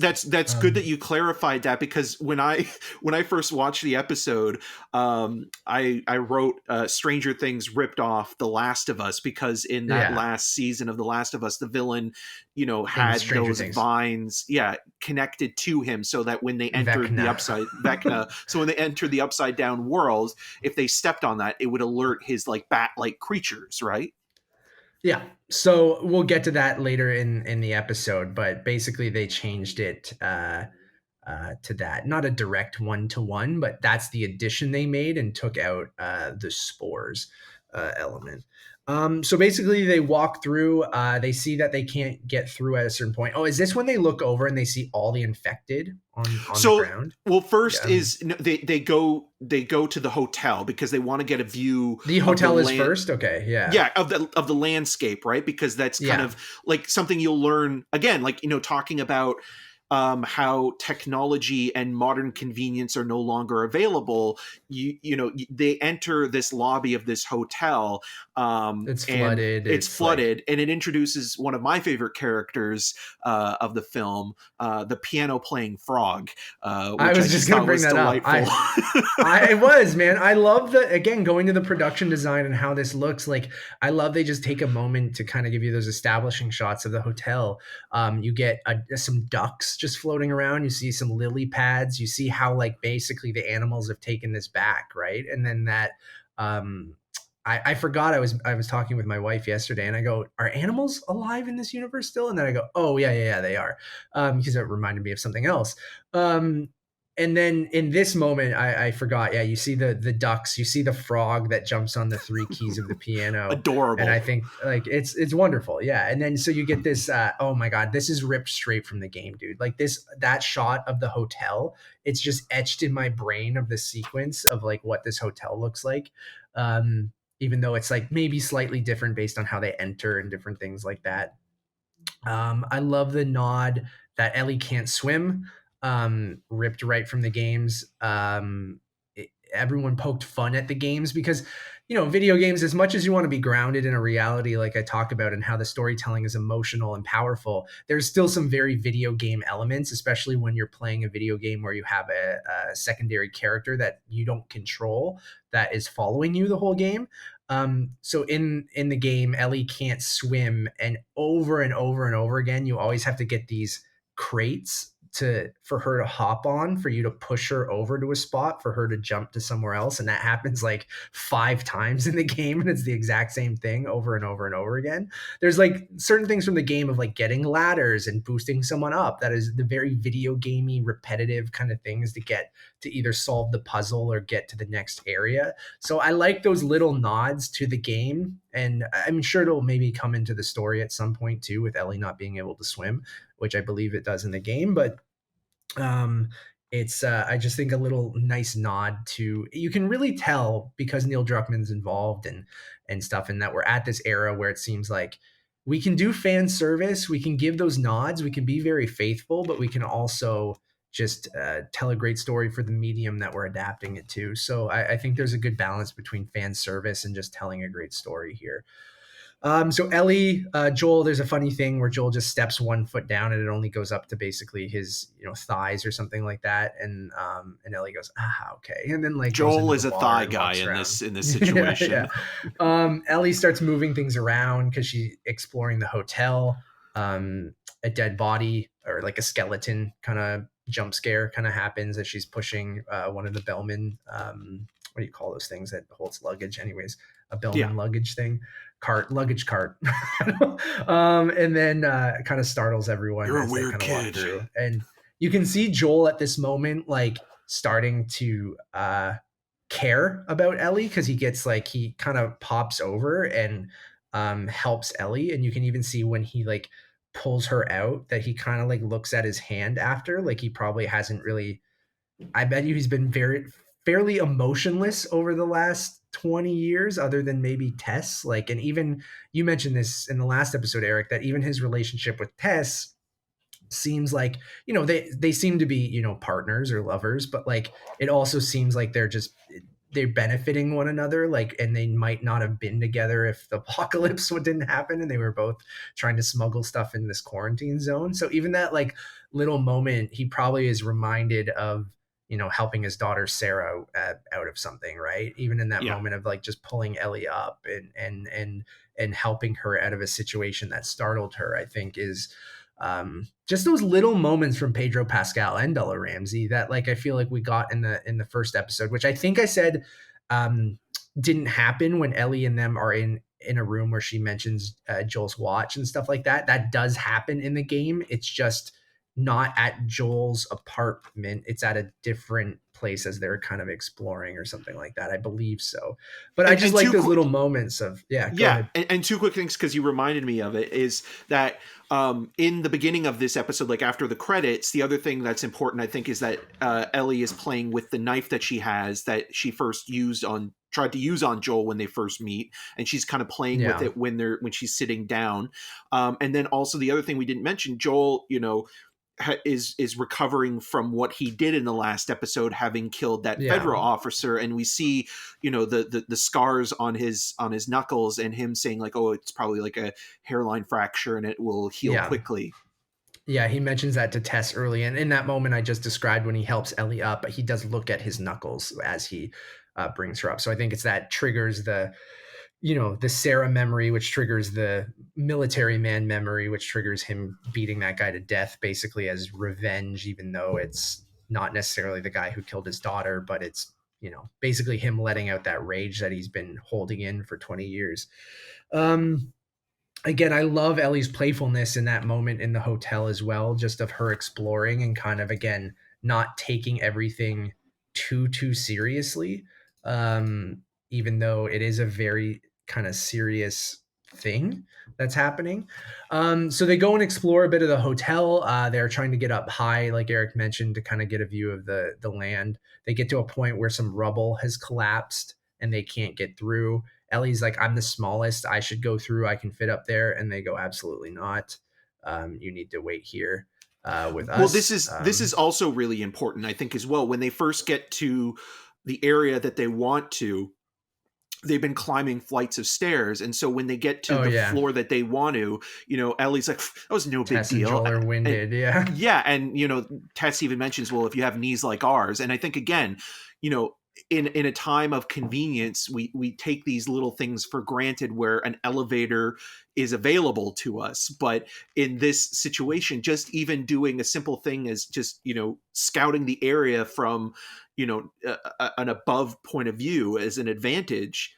good that you clarified that, because when I first watched the episode, I wrote Stranger Things ripped off The Last of Us, because in that last season of The Last of Us, the villain, had those vines, connected to him, so that when they entered the upside Vecna, so when they entered the upside down world, if they stepped on that, it would alert his like bat-like creatures, right? Yeah. So we'll get to that later in the episode, but basically they changed it to that. Not a direct one-to-one, but that's the addition they made and took out the spores element. So basically they walk through, they see that they can't get through at a certain point. Oh, is this when they look over and they see all the infected on the ground? Well, first is they go to the hotel because they want to get a view. The hotel is first? Okay, yeah. Yeah, of the landscape, right? Because that's kind of like something you'll learn, again, like, talking about how technology and modern convenience are no longer available. They enter this lobby of this hotel. It's flooded. It's flooded, and it introduces one of my favorite characters of the film, the piano playing frog. Which I was just going to bring that delightful. Up. It was, man. I love going to the production design and how this looks. Like, I love they just take a moment to kind of give you those establishing shots of the hotel. You get some ducks just floating around. You see some lily pads. You see how like basically the animals have taken this back, right? And then that I forgot I was talking with my wife yesterday, and I go, are animals alive in this universe still? And then I go, oh yeah, they are, because it reminded me of something else. And then in this moment, I forgot. Yeah, you see the ducks, you see the frog that jumps on the three keys of the piano. Adorable. And I think like it's wonderful. Yeah. And then so you get this. Oh my God, this is ripped straight from the game, dude. Like that shot of the hotel, it's just etched in my brain of the sequence of like what this hotel looks like. Even though it's like maybe slightly different based on how they enter and different things like that. I love the nod that Ellie can't swim. Ripped right from the games. Everyone poked fun at the games because, video games, as much as you want to be grounded in a reality, like I talk about, and how the storytelling is emotional and powerful, there's still some very video game elements, especially when you're playing a video game where you have a secondary character that you don't control that is following you the whole game. So in the game, Ellie can't swim, and over and over again, you always have to get these crates for her to hop on, for you to push her over to a spot, for her to jump to somewhere else. And that happens like 5 times in the game, and it's the exact same thing over and over again. There's like certain things from the game of like getting ladders and boosting someone up. That is the very video gamey, repetitive kind of things to get to either solve the puzzle or get to the next area. So I like those little nods to the game, and I'm sure it'll maybe come into the story at some point too, with Ellie not being able to swim, which I believe it does in the game. But it's I just think a little nice nod to, you can really tell because Neil Druckmann's involved and stuff, and that we're at this era where it seems like we can do fan service, we can give those nods, we can be very faithful, but we can also just tell a great story for the medium that we're adapting it to. So I think there's a good balance between fan service and just telling a great story here. So Ellie, Joel, there's a funny thing where Joel just steps 1 foot down and it only goes up to basically his, thighs or something like that. And Ellie goes, okay. And then like Joel is a thigh guy in this situation. yeah. Ellie starts moving things around because she's exploring the hotel. a dead body or like a skeleton kind of jump scare kind of happens as she's pushing one of the bellman. What do you call those things that holds luggage? Anyways, a Yeah. bellman luggage thing, luggage cart. And then kind of startles everyone You're a as they weird kind of walk kid. through. And you can see Joel at this moment, like starting to care about Ellie because he gets like he kind of pops over and helps Ellie, and you can even see when he like pulls her out that he kind of like looks at his hand after, like he probably hasn't really. I bet you he's been fairly emotionless over the last 20 years, other than maybe Tess. Like, and even you mentioned this in the last episode, Eric, that even his relationship with Tess seems like, they seem to be, partners or lovers, but like it also seems like they're benefiting one another, like, and they might not have been together if the apocalypse didn't happen and they were both trying to smuggle stuff in this quarantine zone. So even that like little moment, he probably is reminded of, helping his daughter Sarah out of something, right? Even in that Yeah. moment of like just pulling Ellie up and helping her out of a situation that startled her, I think is just those little moments from Pedro Pascal and Bella Ramsey that like I feel like we got in the first episode, which I think I said didn't happen when Ellie and them are in a room where she mentions Joel's watch and stuff like that. That does happen in the game. It's just not at Joel's apartment. It's at a different place as they're kind of exploring or something like that. I believe so. But I just like those little moments of, go Yeah, ahead. and two quick things because you reminded me of it is that in the beginning of this episode, like after the credits, the other thing that's important, I think, is that Ellie is playing with the knife that she has that she first tried to use on Joel when they first meet, and she's kind of playing with Yeah. it when she's sitting down. And then also the other thing we didn't mention, Joel, is recovering from what he did in the last episode, having killed that Yeah. federal officer, and we see the scars on his knuckles, and him saying like, oh, it's probably like a hairline fracture and it will heal quickly. Yeah, he mentions that to Tess early, and in that moment I just described when he helps Ellie up, but he does look at his knuckles as he brings her up. So I think it's that triggers the Sarah memory, which triggers the military man memory, which triggers him beating that guy to death basically as revenge, even though it's not necessarily the guy who killed his daughter, but it's, basically him letting out that rage that he's been holding in for 20 years. Again, I love Ellie's playfulness in that moment in the hotel as well, just of her exploring and kind of, again, not taking everything too seriously. Even though it is a very kind of serious thing that's happening. So they go and explore a bit of the hotel. They're trying to get up high, like Eric mentioned, to kind of get a view of the land. They get to a point where some rubble has collapsed and they can't get through. Ellie's like, I'm the smallest. I should go through. I can fit up there. And they go, absolutely not. You need to wait here with us. Well, this is also really important, I think, as well. When they first get to the area that they want to, they've been climbing flights of stairs, and so when they get to the floor that they want to, Ellie's like, that was no Tess big deal. And Joel are winded, and Tess even mentions, well, if you have knees like ours. And I think, again, in a time of convenience, we take these little things for granted, where an elevator is available to us. But in this situation, just even doing a simple thing as just scouting the area from an above point of view as an advantage,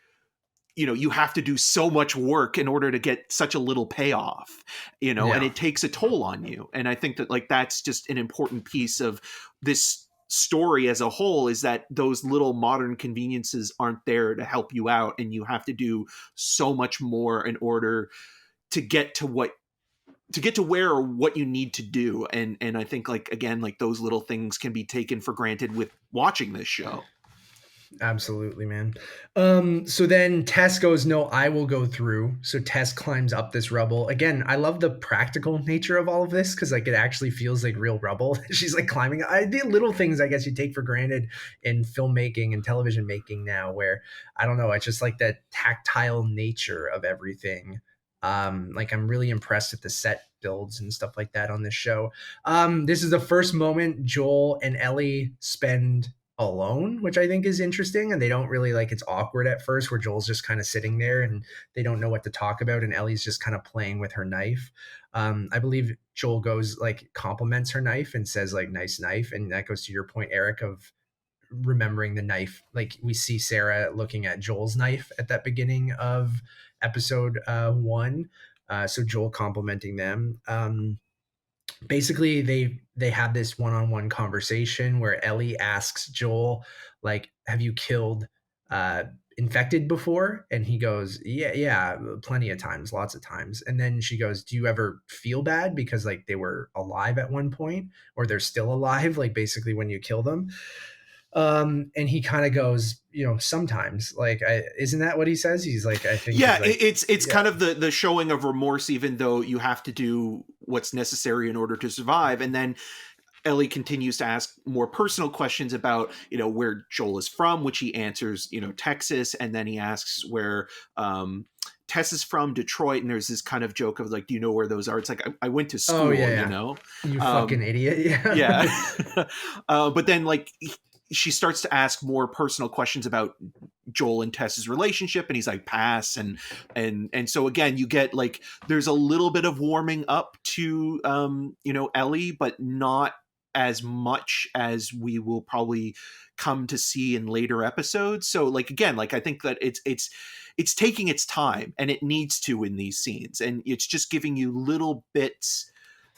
you have to do so much work in order to get such a little payoff, and it takes a toll on you. And I think that like that's just an important piece of this story as a whole, is that those little modern conveniences aren't there to help you out, and you have to do so much more in order to get to where or what you need to do. And I think, like, again, like those little things can be taken for granted with watching this show. Absolutely, man. So then Tess goes, no, I will go through. So Tess climbs up this rubble. Again, I love the practical nature of all of this, because like it actually feels like real rubble. She's like climbing. The little things I guess you take for granted in filmmaking and television making now, where I don't know, it's just like the tactile nature of everything. Like I'm really impressed with the set builds and stuff like that on this show. This is the first moment Joel and Ellie spend alone, which I think is interesting. And they don't really like, it's awkward at first where Joel's just kind of sitting there and they don't know what to talk about. And Ellie's just kind of playing with her knife. I believe Joel goes like compliments her knife and says like nice knife. And that goes to your point, Eric, of remembering the knife. Like we see Sarah looking at Joel's knife at that beginning of episode 1. So Joel complimenting them. Basically they have this one-on-one conversation where Ellie asks Joel, like, have you killed infected before? And he goes, yeah, plenty of times, lots of times. And then she goes, do you ever feel bad because like they were alive at one point, or they're still alive, like basically when you kill them? And he kind of goes, sometimes, like, isn't that what he says? He's like, I think Yeah, he's like, it's yeah. kind of the showing of remorse, even though you have to do what's necessary in order to survive. And then Ellie continues to ask more personal questions about, where Joel is from, which he answers, Texas. And then he asks where Tess is from, Detroit. And there's this kind of joke of like, do you know where those are? It's like, I went to Oh school, yeah, you fucking Um, idiot. Yeah. yeah. But then like she starts to ask more personal questions about Joel and Tess's relationship, and he's like, pass. And so again, you get like, there's a little bit of warming up to Ellie, but not as much as we will probably come to see in later episodes. So like, again, like I think that it's taking its time, and it needs to in these scenes, and it's just giving you little bits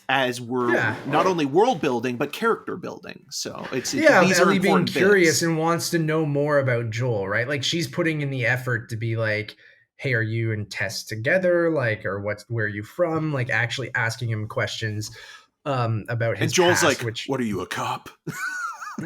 as we're Yeah. not only world building but character building. So it's Yeah, of these are Ellie being important curious bits. and wants to know more about Joel, right? Like she's putting in the effort to be like, hey, are you and Tess together? Like, or where are you from? Like actually asking him questions about And his Joel's past, like, which, what are you, a cop?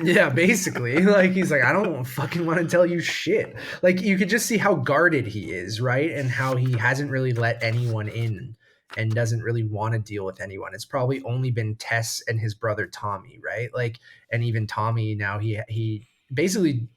yeah, basically, like he's like, I don't fucking want to tell you shit. Like you could just see how guarded he is, right? And how he hasn't really let anyone in and doesn't really want to deal with anyone. It's probably only been Tess and his brother Tommy, right? Like, and even Tommy now, he basically,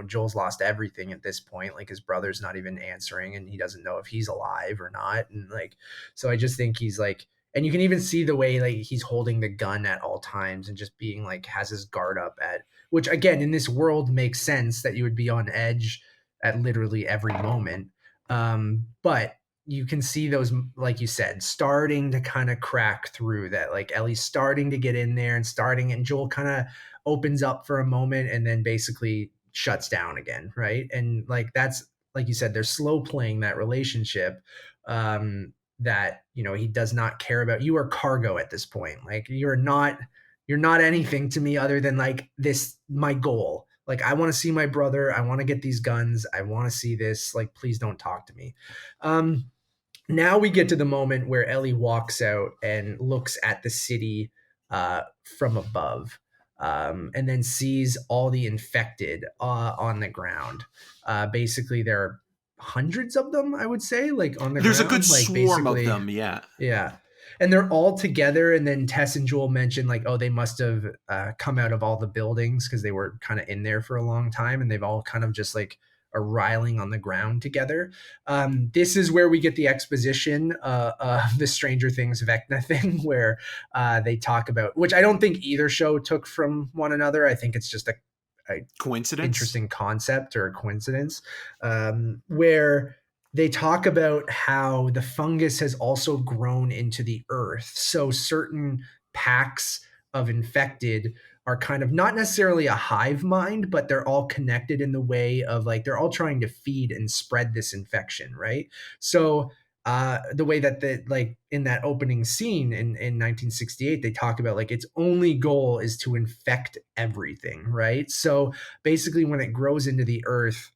Joel's lost everything at this point. Like his brother's not even answering and he doesn't know if he's alive or not. And like, so I just think he's like, and you can even see the way like he's holding the gun at all times and just being like has his guard up at, which again in this world makes sense that you would be on edge at literally every moment. But you can see those, like you said, starting to kind of crack through that, like Ellie's starting to get in there and Joel kind of opens up for a moment and then basically shuts down again, right? And like that's, like you said, they're slow playing that relationship. That he does not care about. You are cargo at this point. Like you're not anything to me other than like this, my goal. Like I want to see my brother, I want to get these guns, I want to see this, like please don't talk to me. Now we get to the moment where Ellie walks out and looks at the city from above, and then sees all the infected on the ground. Basically there are hundreds of them, I would say, like on the There's a good ground, like swarm of basically, them, yeah. yeah. And they're all together. And then Tess and Joel mentioned, like, oh, they must have come out of all the buildings because they were kind of in there for a long time. And they've all kind of just like are riling on the ground together. This is where we get the exposition of the Stranger Things Vecna thing, where they talk about, which I don't think either show took from one another. I think it's just a Coincidence? interesting concept or a coincidence, where they talk about how the fungus has also grown into the earth. So certain packs of infected are kind of not necessarily a hive mind, but they're all connected in the way of like they're all trying to feed and spread this infection, right? So the way that like in that opening scene in 1968, they talk about like its only goal is to infect everything, right? So basically, when it grows into the earth,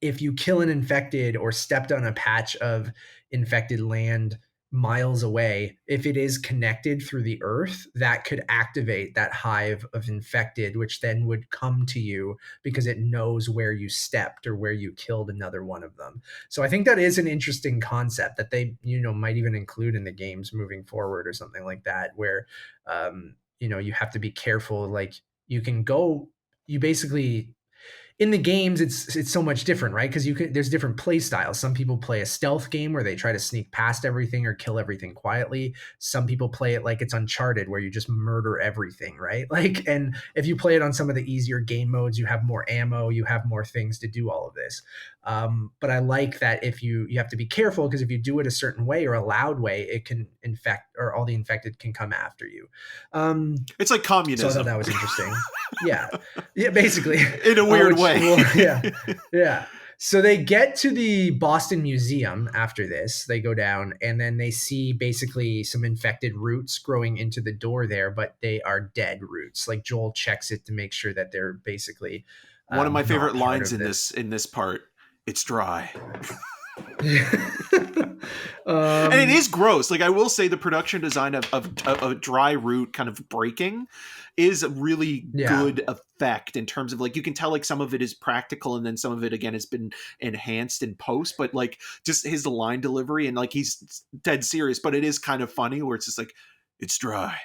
if you kill an infected or stepped on a patch of infected land miles away, if it is connected through the earth, that could activate that hive of infected, which then would come to you because it knows where you stepped or where you killed another one of them. So I think that is an interesting concept that they, might even include in the games moving forward or something like that, where, you have to be careful. Like you can go, you basically, in the games it's so much different, right? Because there's different play styles. Some people play a stealth game where they try to sneak past everything or kill everything quietly. Some people play it like it's Uncharted, where you just murder everything, right? Like, and if you play it on some of the easier game modes, you have more ammo, you have more things to do all of this. But I like that if you have to be careful, because if you do it a certain way or a loud way, it can infect, or all the infected can come after you. It's like So I thought communism. that was interesting. Yeah, basically, In a weird way. yeah. So they get to the Boston Museum after this. They go down and then they see basically some infected roots growing into the door there, but they are dead roots. Like Joel checks it to make sure that they're basically One of my not favorite part lines of in this. this part. It's dry. um, And it is gross. Like, I will say the production design of a dry root kind of breaking is a really yeah. good effect in terms of, like, you can tell like some of it is practical and then some of it again has been enhanced in post, but like just his line delivery and like he's dead serious, but it is kind of funny where it's just like, it's dry.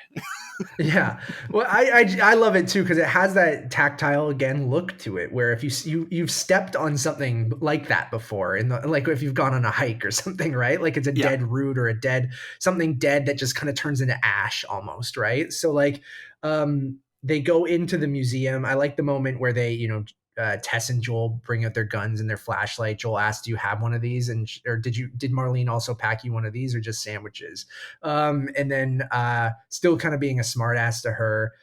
Yeah, well, I love it too because it has that tactile again look to it. Where if you've stepped on something like that before, like if you've gone on a hike or something, right? Like it's a Yeah. dead root or something dead that just kind of turns into ash almost, right? So like, they go into the museum. I like the moment where they, Tess and Joel bring out their guns and their flashlight. Joel asks, "Do you have one of these?" Or did Marlene also pack you one of these, or just sandwiches? And then still kind of being a smartass to her,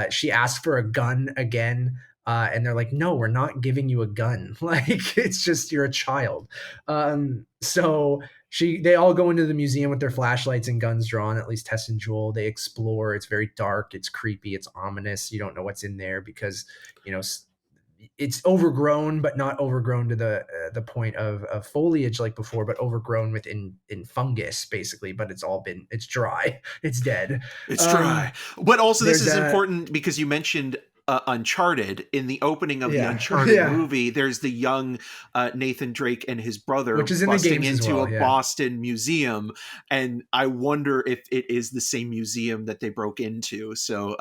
she asks for a gun again. And they're like, "No, we're not giving you a gun. Like, it's just you're a child." So they all go into the museum with their flashlights and guns drawn. At least Tess and Joel. They explore. It's very dark. It's creepy. It's ominous. You don't know what's in there because it's overgrown, but not overgrown to the point of foliage like before, but overgrown within in fungus basically. But it's dry, it's dead. It's dry. But also, this There's is a important because you mentioned Uncharted. In the opening of the yeah Uncharted yeah, movie, there's the young Nathan Drake and his brother which is in the busting games as into well. a Yeah, Boston museum, and I wonder if it is the same museum that they broke into. So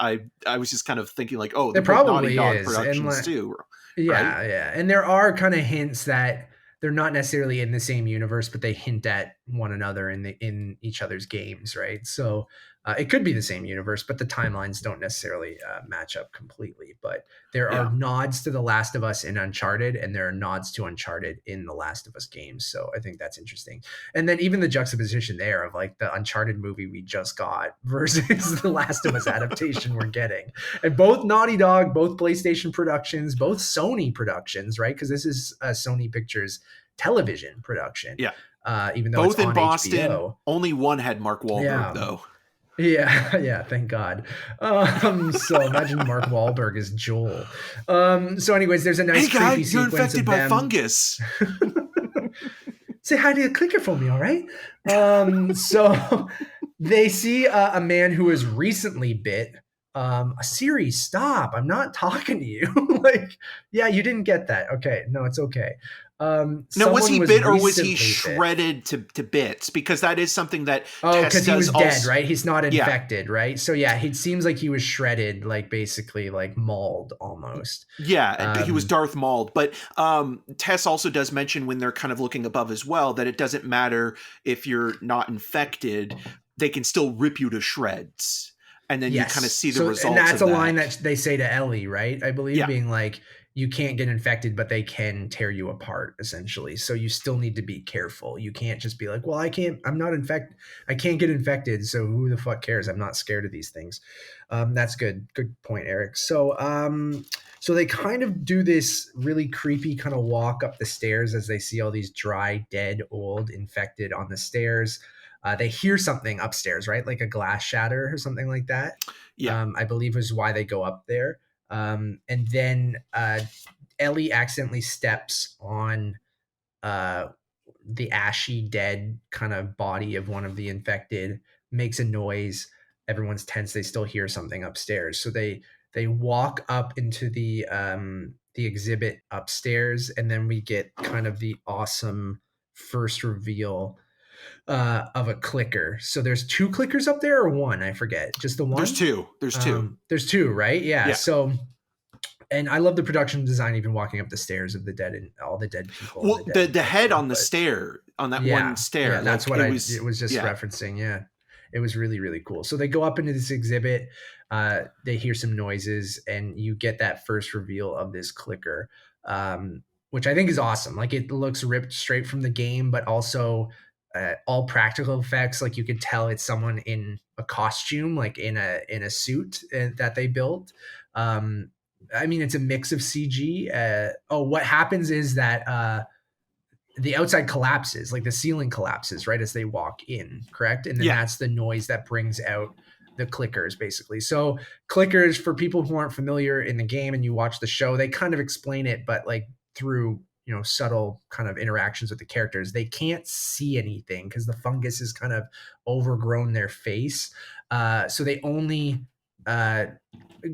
I was just kind of thinking like, oh, they're it both Naughty probably Dog is, and productions like too, right? yeah, and there are kind of hints that they're not necessarily in the same universe, but they hint at one another in each other's games, right? So it could be the same universe, but the timelines don't necessarily match up completely. But there are Yeah. nods to The Last of Us in Uncharted, and there are nods to Uncharted in The Last of Us games. So I think that's interesting. And then even the juxtaposition there of like the Uncharted movie we just got versus the Last of Us adaptation we're getting, and both Naughty Dog, both PlayStation productions, both Sony productions, right? Because this is a Sony Pictures television production, Yeah. even though it's Both in on Boston. HBO. Only one had Mark Wahlberg Yeah, though. yeah, yeah. Thank God. So imagine Mark Wahlberg as Joel. So, anyways, there's a Hey nice guy, creepy you're sequence infected of by them. fungus. Say hi to a clicker for me, all right? So they see a man who was recently bit. Siri, stop! I'm not talking to you. Like, yeah, you didn't get that. Okay, no, it's okay. Now, was Someone he was bit or was he recently bit. shredded to bits? Because that is something that Oh, Tess because he does was dead, also. right? He's not Yeah, infected, right? So yeah, it seems like he was shredded, like basically like mauled almost. yeah, he was Um, Darth Mauled. But Tess also does mention when they're kind of looking above as well that it doesn't matter if you're not infected; they can still rip you to shreds, and then you kind of yes. see the So and results that's of a line that. that they say to Ellie, right? I believe Yeah, being like, you can't get infected, but they can tear you apart essentially. So you still need to be careful. You can't just be like, well, I'm not infected. I can't get infected. So who the fuck cares? I'm not scared of these things. That's good. Good point, Eric. So they kind of do this really creepy kind of walk up the stairs as they see all these dry, dead, old, infected on the stairs. They hear something upstairs, right? Like a glass shatter or something like that. yeah. I believe is why they go up there. And then Ellie accidentally steps on uh, the ashy, dead kind of body of one of the infected, makes a noise. Everyone's tense. They still hear something upstairs. So they walk up into the exhibit upstairs, and then we get kind of the awesome first reveal of a clicker. So there's two clickers up there or one? I forget. Just the There's one? two. There's two. There's two, right? Yeah. Yeah. So And I love the production design, even walking up the stairs of the dead and all the dead people and Well, the dead the head infection. on the But stair, on that one yeah, stair, that's like what it it was just yeah. referencing. Yeah, it was really, really cool. So they go up into this exhibit, they hear some noises, and you get that first reveal of this clicker, which I think is awesome. Like, it looks ripped straight from the game, but also all practical effects. Like, you could tell it's someone in a costume, like in a suit that they built. I mean, it's a mix of CG. What happens is that the outside collapses, like the ceiling collapses right as they walk in, correct? And then Yeah. that's the noise that brings out the clickers, basically. So clickers, for people who aren't familiar in the game and you watch the show, they kind of explain it, but like through subtle kind of interactions with the characters, they can't see anything because the fungus has kind of overgrown their face. So they only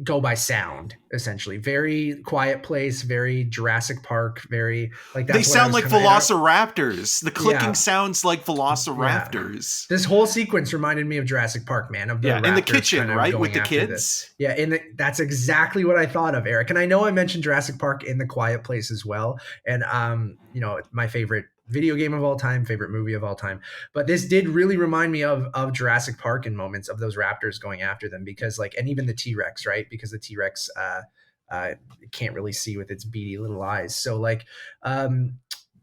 go by sound, essentially. Very Quiet Place, very Jurassic Park, very like They that's what I sound was like kind of velociraptors. The clicking yeah, sounds like yeah. velociraptors. This whole sequence reminded me of Jurassic Park, man, of the Yeah, in the raptors kitchen, kind of right? With going the after the kids. yeah, that's exactly what I thought of, Eric. And I know I mentioned Jurassic Park in the Quiet Place as well. And my favorite video game of all time, favorite movie of all time. But this did really remind me of Jurassic Park in moments of those raptors going after them, because like, and even the T-Rex, right? Because the T-Rex uh can't really see with its beady little eyes. So like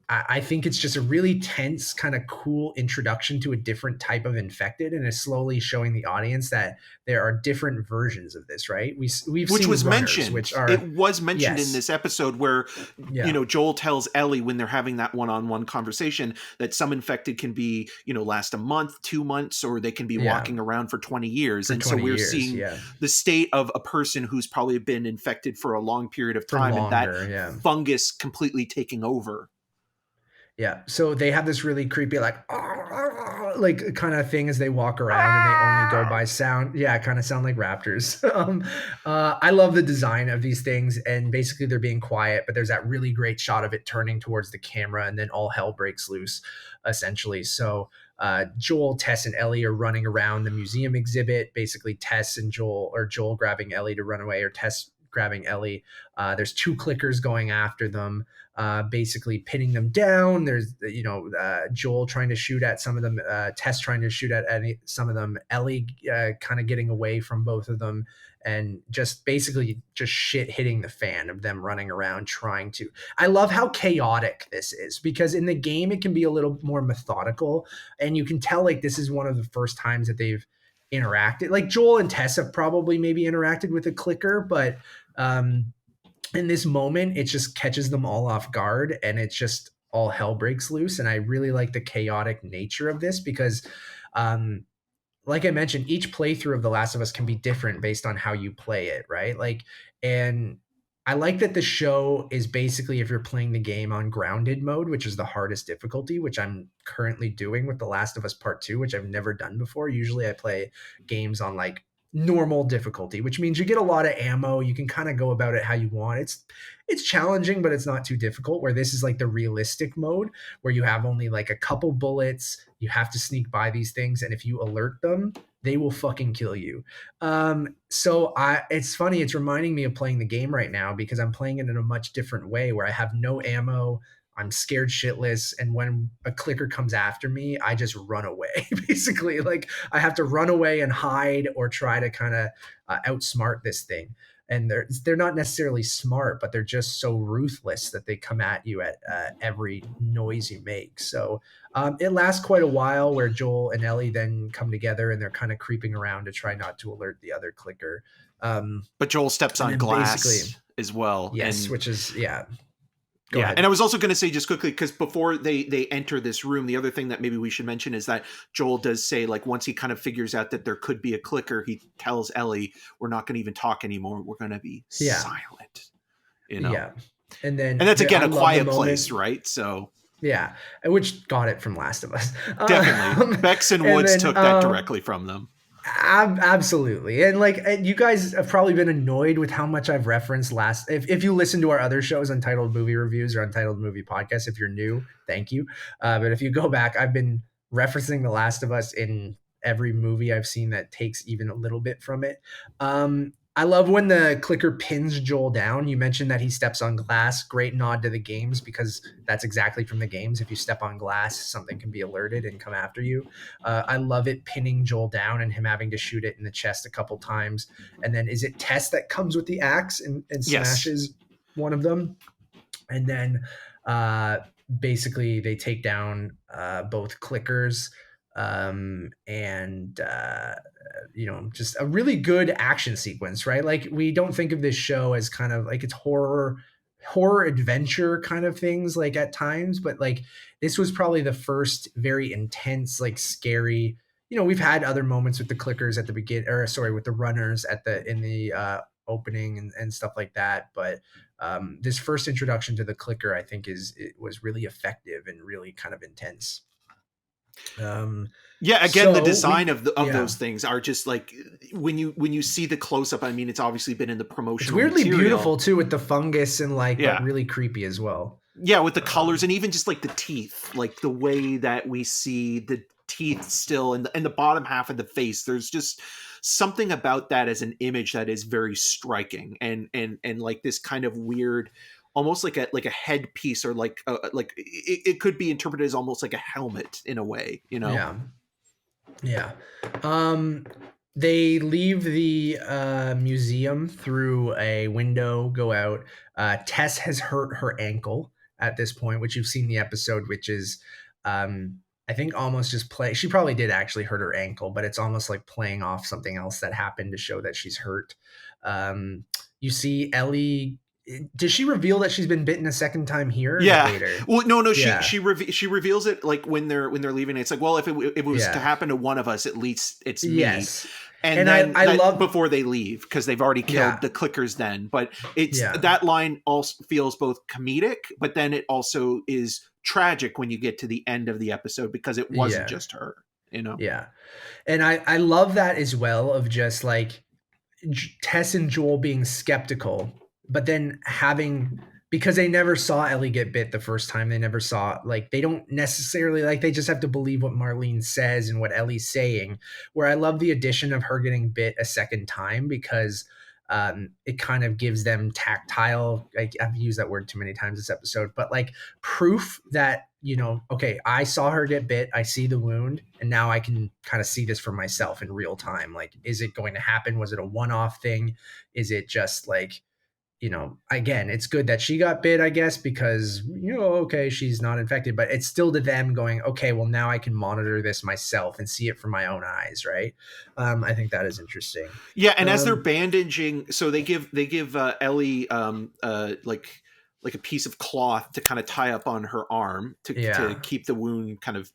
I think it's just a really tense, kind of cool introduction to a different type of infected, and is slowly showing the audience that there are different versions of this. Right? We've Which seen was runners, which mentioned. It are was mentioned in yes, this episode where, yeah, Joel tells Ellie when they're having that one-on-one conversation that some infected can be, last a month, 2 months, or they can be yeah, walking around for 20 years. for And so 20 we're years, seeing yeah, the state of a person who's probably been infected for a long period of for time, and that longer, yeah. fungus completely taking over. Yeah. So they have this really creepy, like kind of thing as they walk around, and they only go by sound. Yeah, kind of sound like raptors. I love the design of these things, and basically they're being quiet, but there's that really great shot of it turning towards the camera, and then all hell breaks loose, essentially. So Joel, Tess, and Ellie are running around the museum exhibit. Basically, Tess and Joel, or Joel grabbing Ellie to run away, or Tess grabbing Ellie. There's two clickers going after them, basically pinning them down. There's, Joel trying to shoot at some of them, Tess trying to shoot at some of them, Ellie kind of getting away from both of them, and just basically just shit hitting the fan of them running around trying to. I love how chaotic this is, because in the game it can be a little more methodical, and you can tell like this is one of the first times that they've interacted. Like Joel and Tess have probably maybe interacted with a clicker, but in this moment, it just catches them all off guard, and it's just all hell breaks loose. And I really like the chaotic nature of this, because um, like I mentioned, each playthrough of The Last of Us can be different based on how you play it, right? Like, and I like that the show is basically, if you're playing the game on grounded mode, which is the hardest difficulty, which I'm currently doing with The Last of Us Part 2, which I've never done before. Usually I play games on like normal difficulty, which means you get a lot of ammo. You can kind of go about it how you want. It's challenging, but it's not too difficult. Where this is like the realistic mode, where you have only like a couple bullets. You have to sneak by these things, and if you alert them, they will fucking kill you. It's funny. It's reminding me of playing the game right now, because I'm playing it in a much different way, where I have no ammo. I'm scared shitless, and when a clicker comes after me, I just run away. Basically, like I have to run away and hide, or try to kind of outsmart this thing. And they're not necessarily smart, but they're just so ruthless that they come at you at every noise you make. So it lasts quite a while, where Joel and Ellie then come together, and they're kind of creeping around to try not to alert the other clicker. But Joel steps And on then basically, glass as well. yes, And which is, yeah. Go yeah, ahead. and I was also going to say just quickly, because before they enter this room, the other thing that maybe we should mention is that Joel does say, like, once he kind of figures out that there could be a clicker, he tells Ellie, "We're not going to even talk anymore. We're going to be Yeah. silent." Yeah. And then and that's again I a love the quiet moment. place, right? So Yeah, which got it from Last of Us. definitely, Bex and Woods took that directly from them. Absolutely. And like, you guys have probably been annoyed with how much I've referenced if you listen to our other shows, Untitled Movie Reviews or Untitled Movie Podcast. If you're new, thank you. But if you go back, I've been referencing The Last of Us in every movie I've seen that takes even a little bit from it. I love when the clicker pins Joel down. You mentioned that he steps on glass. Great nod to the games, because that's exactly from the games. If you step on glass, something can be alerted and come after you. I love it pinning Joel down and him having to shoot it in the chest a couple times. And then is it Tess that comes with the axe and Yes. smashes one of them? And then uh, basically they take down both clickers, and just a really good action sequence, right? Like, we don't think of this show as kind of like it's horror adventure kind of things, like, at times, but like this was probably the first very intense, like, scary. We've had other moments with the clickers at the begin, or sorry, with the runners in the opening and stuff like that, but this first introduction to the clicker, I think, it was really effective and really kind of intense. Yeah, again, the So design of yeah, those things are just like, when you see the close up. I mean, it's obviously been in the it's promotional weirdly beautiful material. too, with the fungus and, like, but Yeah, really creepy as well. yeah, with the colors, Um, and even just like the teeth, like the way that we see the teeth still in the bottom half of the face. There's just something about that as an image that is very striking, and like this kind of weird, almost like a headpiece, or like it could be interpreted as almost like a helmet in a way, you know. yeah, yeah. Um, they leave the museum through a window, go out. Tess has hurt her ankle at this point, which you've seen the episode, which is, I think, almost just play. She probably did actually hurt her ankle, but it's almost like playing off something else that happened to show that she's hurt. You see Ellie. Does she reveal that she's been bitten a second time here? Or is it Yeah. later? Well, no, Yeah. she reveals it like when they're leaving. It's like, well, if it was to Yeah. happen to one of us, at least it's me. Yes. And And I then I that love. before they leave, because they've already killed Yeah. the clickers then. But it's Yeah. that line also feels both comedic, but then it also is tragic when you get to the end of the episode, because it wasn't Yeah. just her, you know. Yeah. And I love that as well, of just like Tess and Joel being skeptical, but then having, because they never saw Ellie get bit the first time. They never saw, like, they don't necessarily, like, they just have to believe what Marlene says and what Ellie's saying. Where I love the addition of her getting bit a second time, because it kind of gives them tactile, like, I've used that word too many times this episode, but like proof that, okay, I saw her get bit, I see the wound, and now I can kind of see this for myself in real time. Like, is it going to happen? Was it a one-off thing? Is it just like, again, it's good that she got bit, I guess, because, okay, she's not infected, but it's still to them going, okay, well, now I can monitor this myself and see it from my own eyes, right? I think that is interesting. Yeah, and as they're Um, bandaging, so they give Ellie like a piece of cloth to kind of tie up on her arm to yeah. keep the wound kind of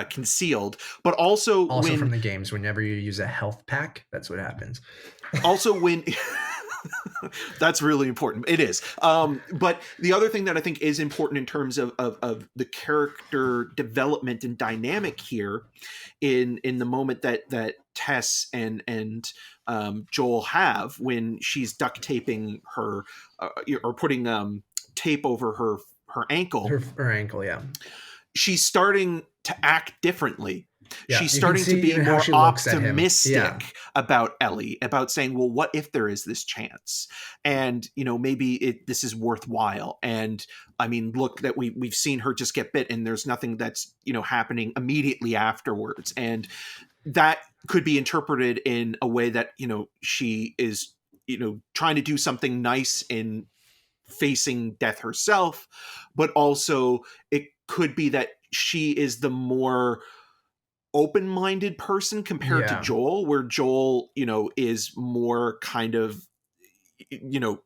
concealed. But also Also from when the games, whenever you use a health pack, that's what happens. also when that's really important. It is. But the other thing that I think is important in terms of the character development and dynamic here, in the moment that Tess and Joel have when she's duct taping her, or putting tape over her ankle, Her ankle, yeah. she's starting to act differently. Yeah, She's you can starting to see be even how more she looks at him. Yeah. optimistic about Ellie, about saying, well, what if there is this chance? And, maybe this is worthwhile. And I mean, look, that we've seen her just get bit, and there's nothing that's, happening immediately afterwards. And that could be interpreted in a way that, she is, trying to do something nice in facing death herself, but also it could be that she is the more open-minded person compared to Yeah. Joel, where Joel, is more kind of, you know,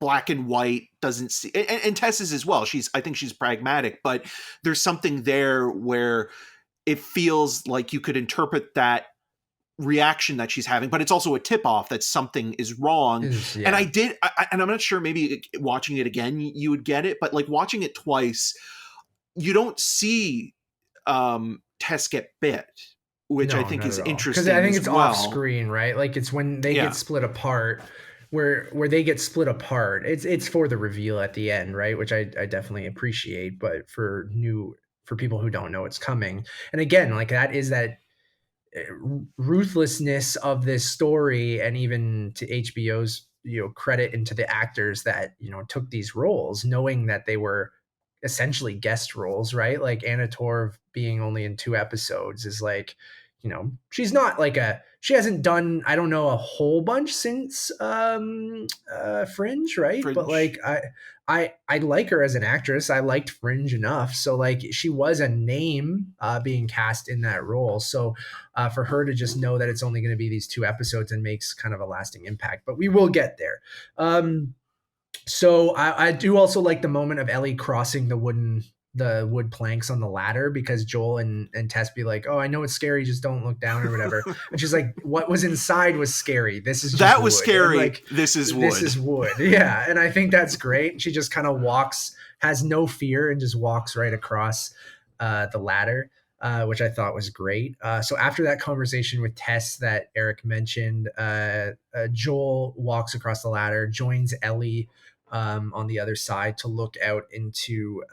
black and white, doesn't see, and Tess is as well. I think she's pragmatic, but there's something there where it feels like you could interpret that reaction that she's having, but it's also a tip off that something is wrong. And Yeah. and I'm not sure, maybe watching it again, you would get it, but like watching it twice, you don't see Tess get bit, which I No, think not is at all. Because I interesting think as it's off well. screen, right? Like, it's when they get Yeah. split apart, where they get split apart. It's for the reveal at the end, right? Which I definitely appreciate, but for people who don't know it's coming. And again, like, that is that ruthlessness of this story, and even to HBO's credit into the actors that took these roles, knowing that they were essentially guest roles, right? Like Anna Torv being only in 2 episodes is like, she's not like she hasn't done, I don't know, a whole bunch since Fringe, right? But Fringe. like I like her as an actress. I liked Fringe enough, so like she was a name being cast in that role. So for her to just know that it's only going to be these 2 episodes and makes kind of a lasting impact. But we will get there. So I do also like the moment of Ellie crossing the wood planks on the ladder, because Joel and Tess be like, "Oh, I know it's scary, just don't look down," or whatever. And she's like, "What was inside was scary. This is just That was wood." And scary. like, This is this wood. is wood. Yeah. And I think that's great. She just kind of walks, has no fear, and just walks right across the ladder. Which I thought was great. So after that conversation with Tess that Eric mentioned, Joel walks across the ladder, joins Ellie on the other side to look out into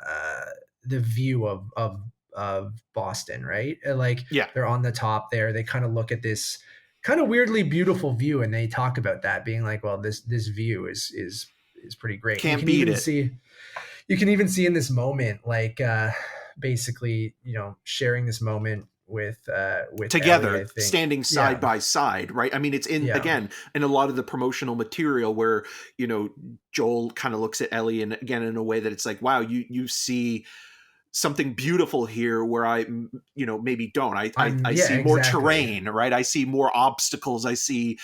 the view of Boston, right? And like Yeah. they're on the top there. They kind of look at this kind of weirdly beautiful view, and they talk about that being like, well, this view is pretty great. Can't beat it. You can even see in this moment, like basically, sharing this moment with Together, Ellie, I think. standing side by side, right? I mean, it's in again in a lot of the promotional material where Joel kind of looks at Ellie, and again in a way that it's like, wow, you see something beautiful here where I maybe don't. I see more terrain, right? I see more obstacles. I see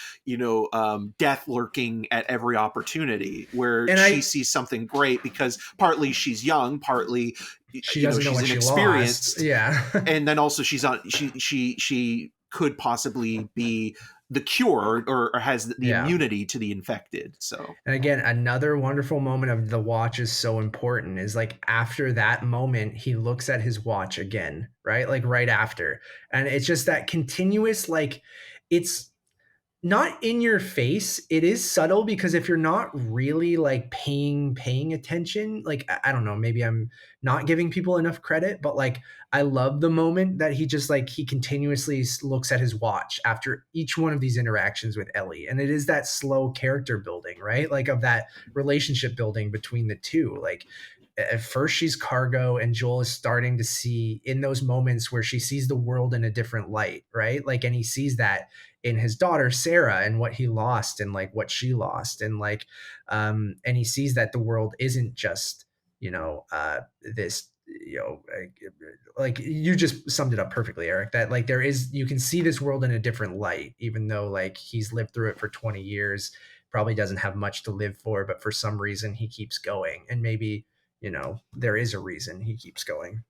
death lurking at every opportunity, where she sees something great because partly she's young, partly she doesn't know she's what inexperienced. She lost. Yeah. And then also she could possibly be the cure or has the immunity to the infected. So, and again, another wonderful moment of the watch is so important is like after that moment, he looks at his watch again, right? Like right after. And it's just that continuous, like it's not in your face. It is subtle, because if you're not really like paying attention, like I don't know, maybe I'm not giving people enough credit, but like I love the moment that he just like he continuously looks at his watch after each one of these interactions with Ellie, and it is that slow character building, right? Like of that relationship building between the two. Like at first she's cargo, and Joel is starting to see in those moments where she sees the world in a different light, right? Like, and he sees that in his daughter Sarah and what he lost and like what she lost, and like and he sees that the world isn't just this like you just summed it up perfectly, Eric, that like there is, you can see this world in a different light, even though like he's lived through it for 20 years, probably doesn't have much to live for, but for some reason he keeps going, and maybe there is a reason he keeps going.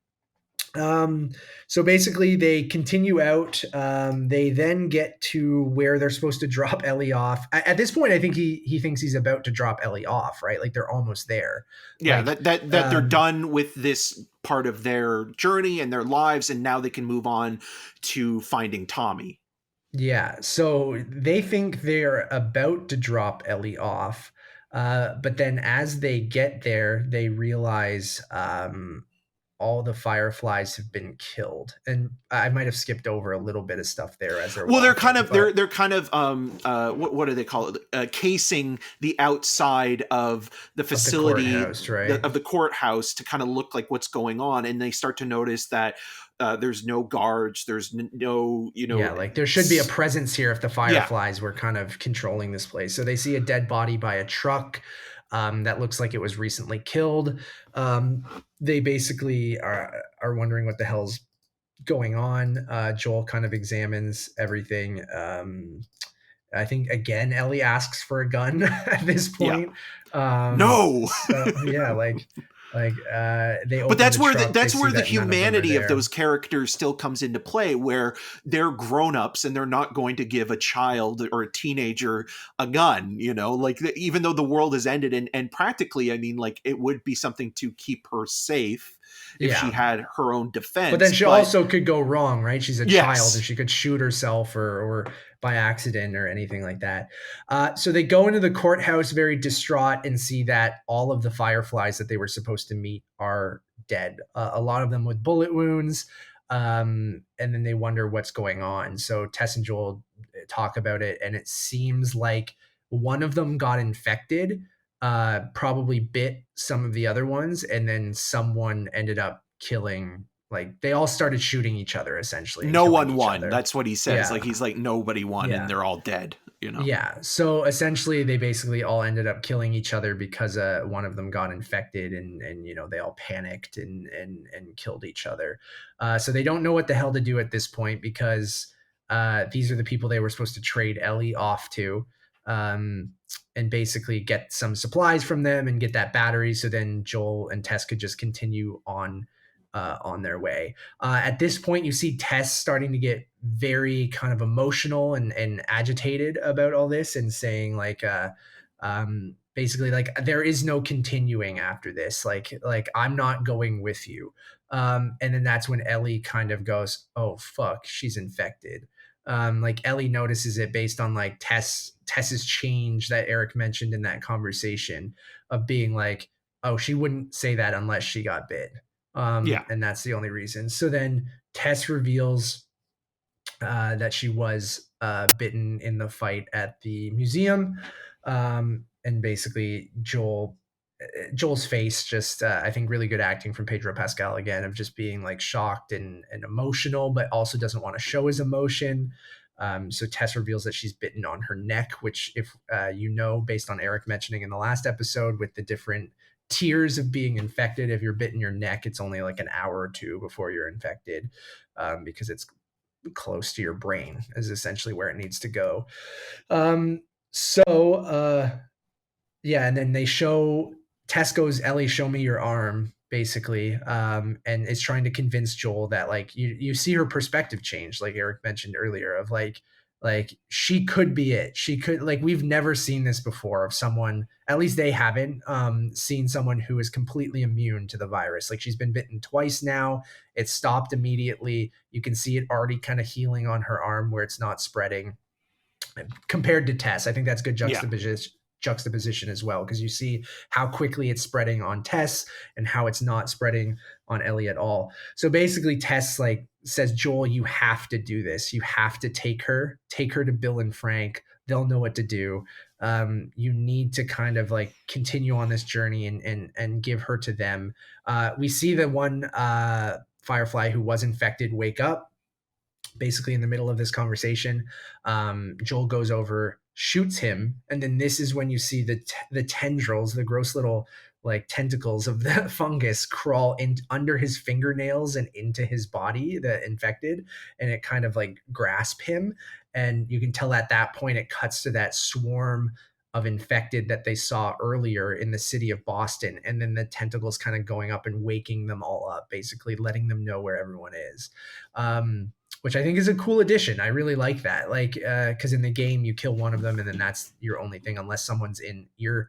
So basically they continue out. They then get to where they're supposed to drop Ellie off. At this point, I think he thinks he's about to drop Ellie off, right? Like they're almost there. Yeah, like, that they're done with this part of their journey and their lives, and now they can move on to finding Tommy. Yeah, so they think they're about to drop Ellie off. But then as they get there, they realize all the fireflies have been killed, and I might have skipped over a little bit of stuff there as they're well walking, they're kind of what do they call it, casing the outside of the facility of the courthouse, right? of the courthouse to kind of look like what's going on, and they start to notice that there's no guards, there's no like there should be a presence here if the fireflies were kind of controlling this place. So they see a dead body by a truck that looks like it was recently killed. They basically are wondering what the hell's going on. Joel kind of examines everything. I think again Ellie asks for a gun at this point. No. So, yeah, like they open but that's the where truck, that's where the that humanity of those characters still comes into play, where they're grown-ups and they're not going to give a child or a teenager a gun, like even though the world has ended, and practically, I mean, like it would be something to keep her safe if she had her own defense. But then she also could go wrong, right? She's a child, and she could shoot herself or by accident or anything like that. So they go into the courthouse very distraught and see that all of the fireflies that they were supposed to meet are dead. A lot of them with bullet wounds. And then they wonder what's going on. So Tess and Joel talk about it, and it seems like one of them got infected, probably bit some of the other ones, and then someone ended up killing. Like they all started shooting each other essentially and No killing one each won. other. That's what he says. Yeah, Like he's like nobody won, and yeah. they're all dead. You know. Yeah. So essentially, they basically all ended up killing each other because one of them got infected, and they all panicked and killed each other. So they don't know what the hell to do at this point because these are the people they were supposed to trade Ellie off to, um, and basically get some supplies from them and get that battery. So then Joel and Tess could just continue on their way. At this point, you see Tess starting to get very kind of emotional and agitated about all this and saying like, basically like there is no continuing after this. Like I'm not going with you. And then that's when Ellie kind of goes, oh fuck, she's infected. Like Ellie notices it based on like Tess's change that Eric mentioned in that conversation of being like, oh, she wouldn't say that unless she got bit. Yeah. And that's the only reason. So then Tess reveals that she was bitten in the fight at the museum, and basically Joel's face just I think really good acting from Pedro Pascal again of just being like shocked and emotional, but also doesn't want to show his emotion. So Tess reveals that she's bitten on her neck, which if based on Eric mentioning in the last episode with the different tiers of being infected, if you're bitten your neck, it's only like an hour or two before you're infected, because it's close to your brain is essentially where it needs to go. So yeah, and then they show Tess goes, Ellie, show me your arm, basically, and is trying to convince Joel that like you see her perspective change, like Eric mentioned earlier, of like she could be it. She could like we've never seen this before of someone, at least they haven't seen someone who is completely immune to the virus. Like she's been bitten twice now. It stopped immediately. You can see it already kind of healing on her arm where it's not spreading compared to Tess. I think that's good Yeah. juxtaposition as well, because you see how quickly it's spreading on Tess and how it's not spreading on Ellie at all. So basically Tess like says, Joel, you have to do this. You have to take her to Bill and Frank. They'll know what to do. You need to kind of like continue on this journey and give her to them. We see the one Firefly who was infected wake up basically in the middle of this conversation. Joel goes over, shoots him, and then this is when you see the tendrils, the gross little like tentacles of the fungus crawl in under his fingernails and into his body, the infected, and it kind of like grasp him. And you can tell at that point it cuts to that swarm of infected that they saw earlier in the city of Boston, and then the tentacles kind of going up and waking them all up, basically letting them know where everyone is. Which I think is a cool addition. I really like that. Like, because in the game you kill one of them and then that's your only thing, unless someone's in ear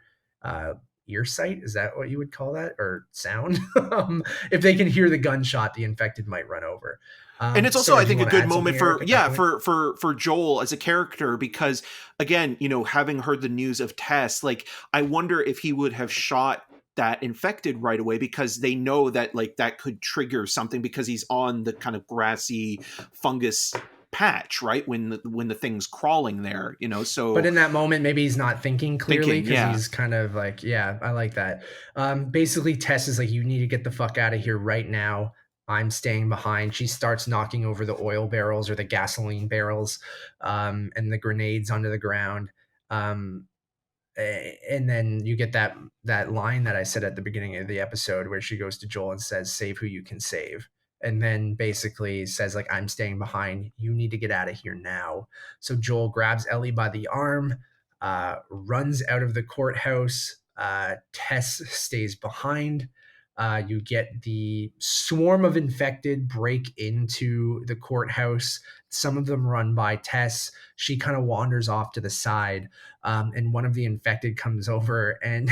sight. Is that what you would call that, or sound? If they can hear the gunshot, the infected might run over. And it's also, Sorry, I do you think, a want to good add something, moment Eric, for at that point? for Joel as a character, because again, having heard the news of Tess, like I wonder if he would have shot that infected right away, because they know that like that could trigger something, because he's on the kind of grassy fungus patch, right, when the thing's crawling there, so But in that moment, maybe he's not thinking clearly because yeah. he's kind of like, yeah, I like that. Basically, Tess is like, you need to get the fuck out of here right now. I'm staying behind. She starts knocking over the oil barrels or the gasoline barrels, and the grenades onto the ground. Um, and then you get that line that I said at the beginning of the episode where she goes to Joel and says, "Save who you can save." And then basically says like, I'm staying behind. You need to get out of here now. So Joel grabs Ellie by the arm, runs out of the courthouse. Tess stays behind. You get the swarm of infected break into the courthouse. Some of them run by Tess. She kind of wanders off to the side, and one of the infected comes over and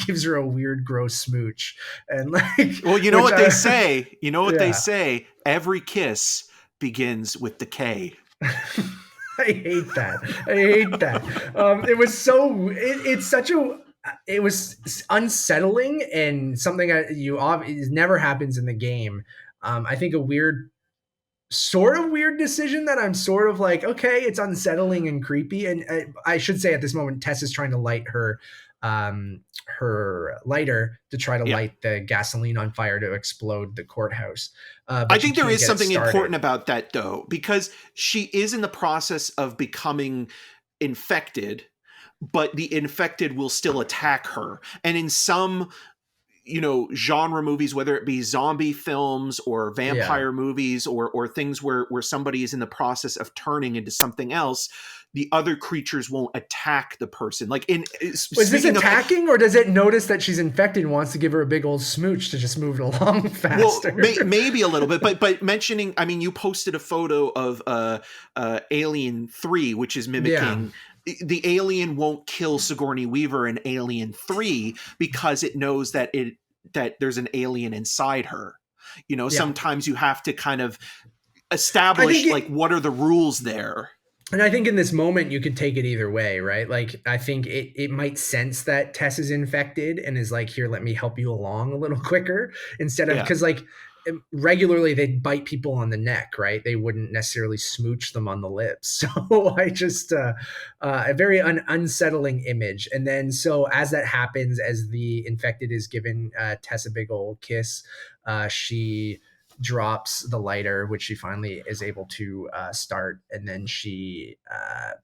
gives her a weird, gross smooch. And like, Well, you know what they say. Yeah. Every kiss begins with the K. I hate that. I hate that. It was so. It's such a. It was unsettling and something it never happens in the game. I think a weird sort of weird decision that I'm sort of like, okay, it's unsettling and creepy. And I should say at this moment, Tess is trying to light her lighter to try to Yeah. light the gasoline on fire to explode the courthouse. I But she think there can't is get it something important started. about that, though, because she is in the process of becoming infected, but the infected will still attack her. And in some, genre movies, whether it be zombie films or Yeah. vampire movies or things where somebody is in the process of turning into something else, the other creatures won't attack the person. Like Is this speaking of, attacking, or does it notice that she's infected and wants to give her a big old smooch to just move it along well, faster? maybe a little bit, but mentioning, I mean, you posted a photo of Alien 3, which is Yeah. mimicking. The alien won't kill Sigourney Weaver in Alien 3 because it knows that there's an alien inside her. Yeah. Sometimes you have to kind of I think establish, like, it, what are the rules there. and I think in this moment you could take it either way, right? Like I think it might sense that Tess is infected and is like, here, let me help you along a little quicker instead of, Yeah. because like regularly they'd bite people on the neck, right? They wouldn't necessarily smooch them on the lips. So I just a very unsettling image. And then so as that happens, as the infected is given Tess a big old kiss, she drops the lighter, which she finally is able to start. And then she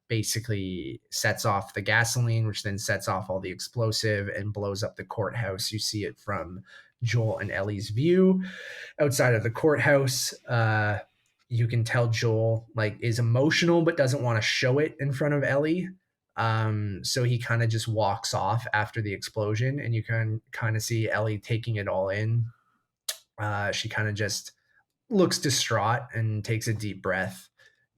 basically sets off the gasoline, which then sets off all the explosive and blows up the courthouse. You see it from Joel and Ellie's view outside of the courthouse. You can tell Joel like is emotional but doesn't want to show it in front of Ellie. So he kind of just walks off after the explosion, and you can kind of see Ellie taking it all in. She kind of just looks distraught and takes a deep breath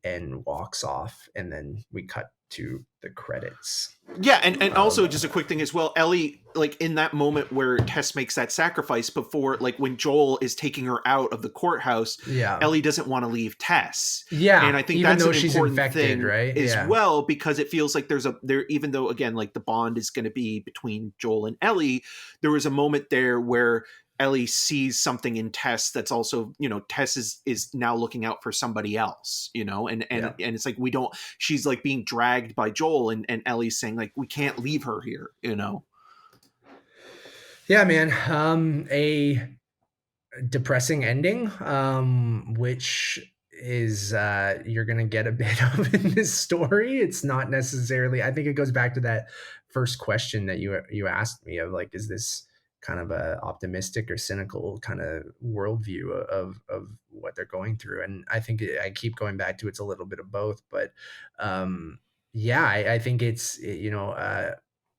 and walks off. And then we cut to the credits. Yeah, and also Um, just a quick thing as well. Ellie, like in that moment where Tess makes that sacrifice before, like when Joel is taking her out of the courthouse, yeah. Ellie doesn't want to leave Tess. And Yeah. I think Even that's though an she's important infected, thing right? as Yeah. well, because it feels like there, even though again, like the bond is going to be between Joel and Ellie, there was a moment there where Ellie sees something in Tess that's also, Tess is now looking out for somebody else, Yeah. and it's like we don't, she's like being dragged by Joel, and Ellie's saying like we can't leave her here. Yeah, man. A depressing ending, which is you're gonna get a bit of in this story. It's not necessarily. I think it goes back to that first question that you asked me of like, is this kind of a optimistic or cynical kind of worldview of what they're going through? And I think I keep going back to it's a little bit of both, but um, yeah, I think it's an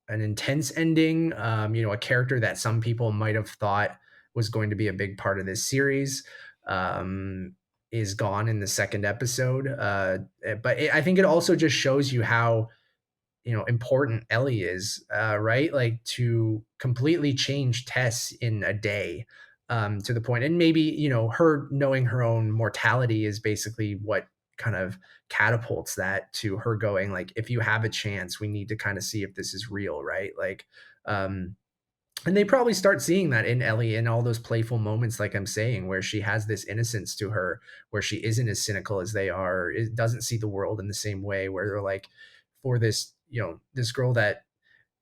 intense ending. A character that some people might have thought was going to be a big part of this series um, is gone in the second episode. But I think it also just shows you how important Ellie is, right? Like to completely change Tess in a day. To the point, and maybe her knowing her own mortality is basically what kind of catapults that to her going like, if you have a chance, we need to kind of see if this is real, right? Like, and they probably start seeing that in Ellie in all those playful moments, like I'm saying, where she has this innocence to her, where she isn't as cynical as they are, it doesn't see the world in the same way, where they're like, for this, this girl that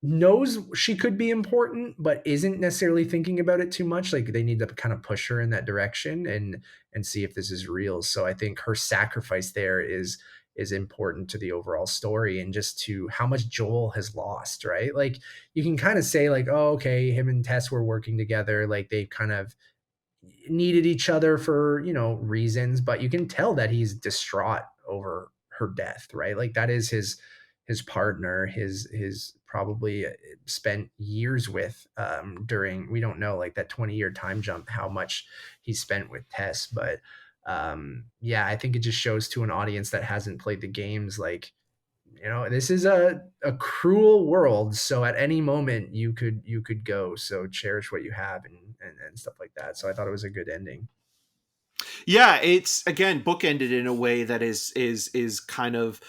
knows she could be important, but isn't necessarily thinking about it too much. Like they need to kind of push her in that direction and see if this is real. So I think her sacrifice there is important to the overall story and just to how much Joel has lost, right? Like you can kind of say like, oh, okay, him and Tess were working together, like they kind of needed each other for, reasons, but you can tell that he's distraught over her death, right? Like that is his partner, his probably spent years with during, we don't know, like that 20-year time jump how much he spent with Tess, but yeah, I think it just shows to an audience that hasn't played the games like, this is a cruel world, so at any moment you could go, so cherish what you have and stuff like that. So I thought it was a good ending. Yeah, it's again bookended in a way that is kind of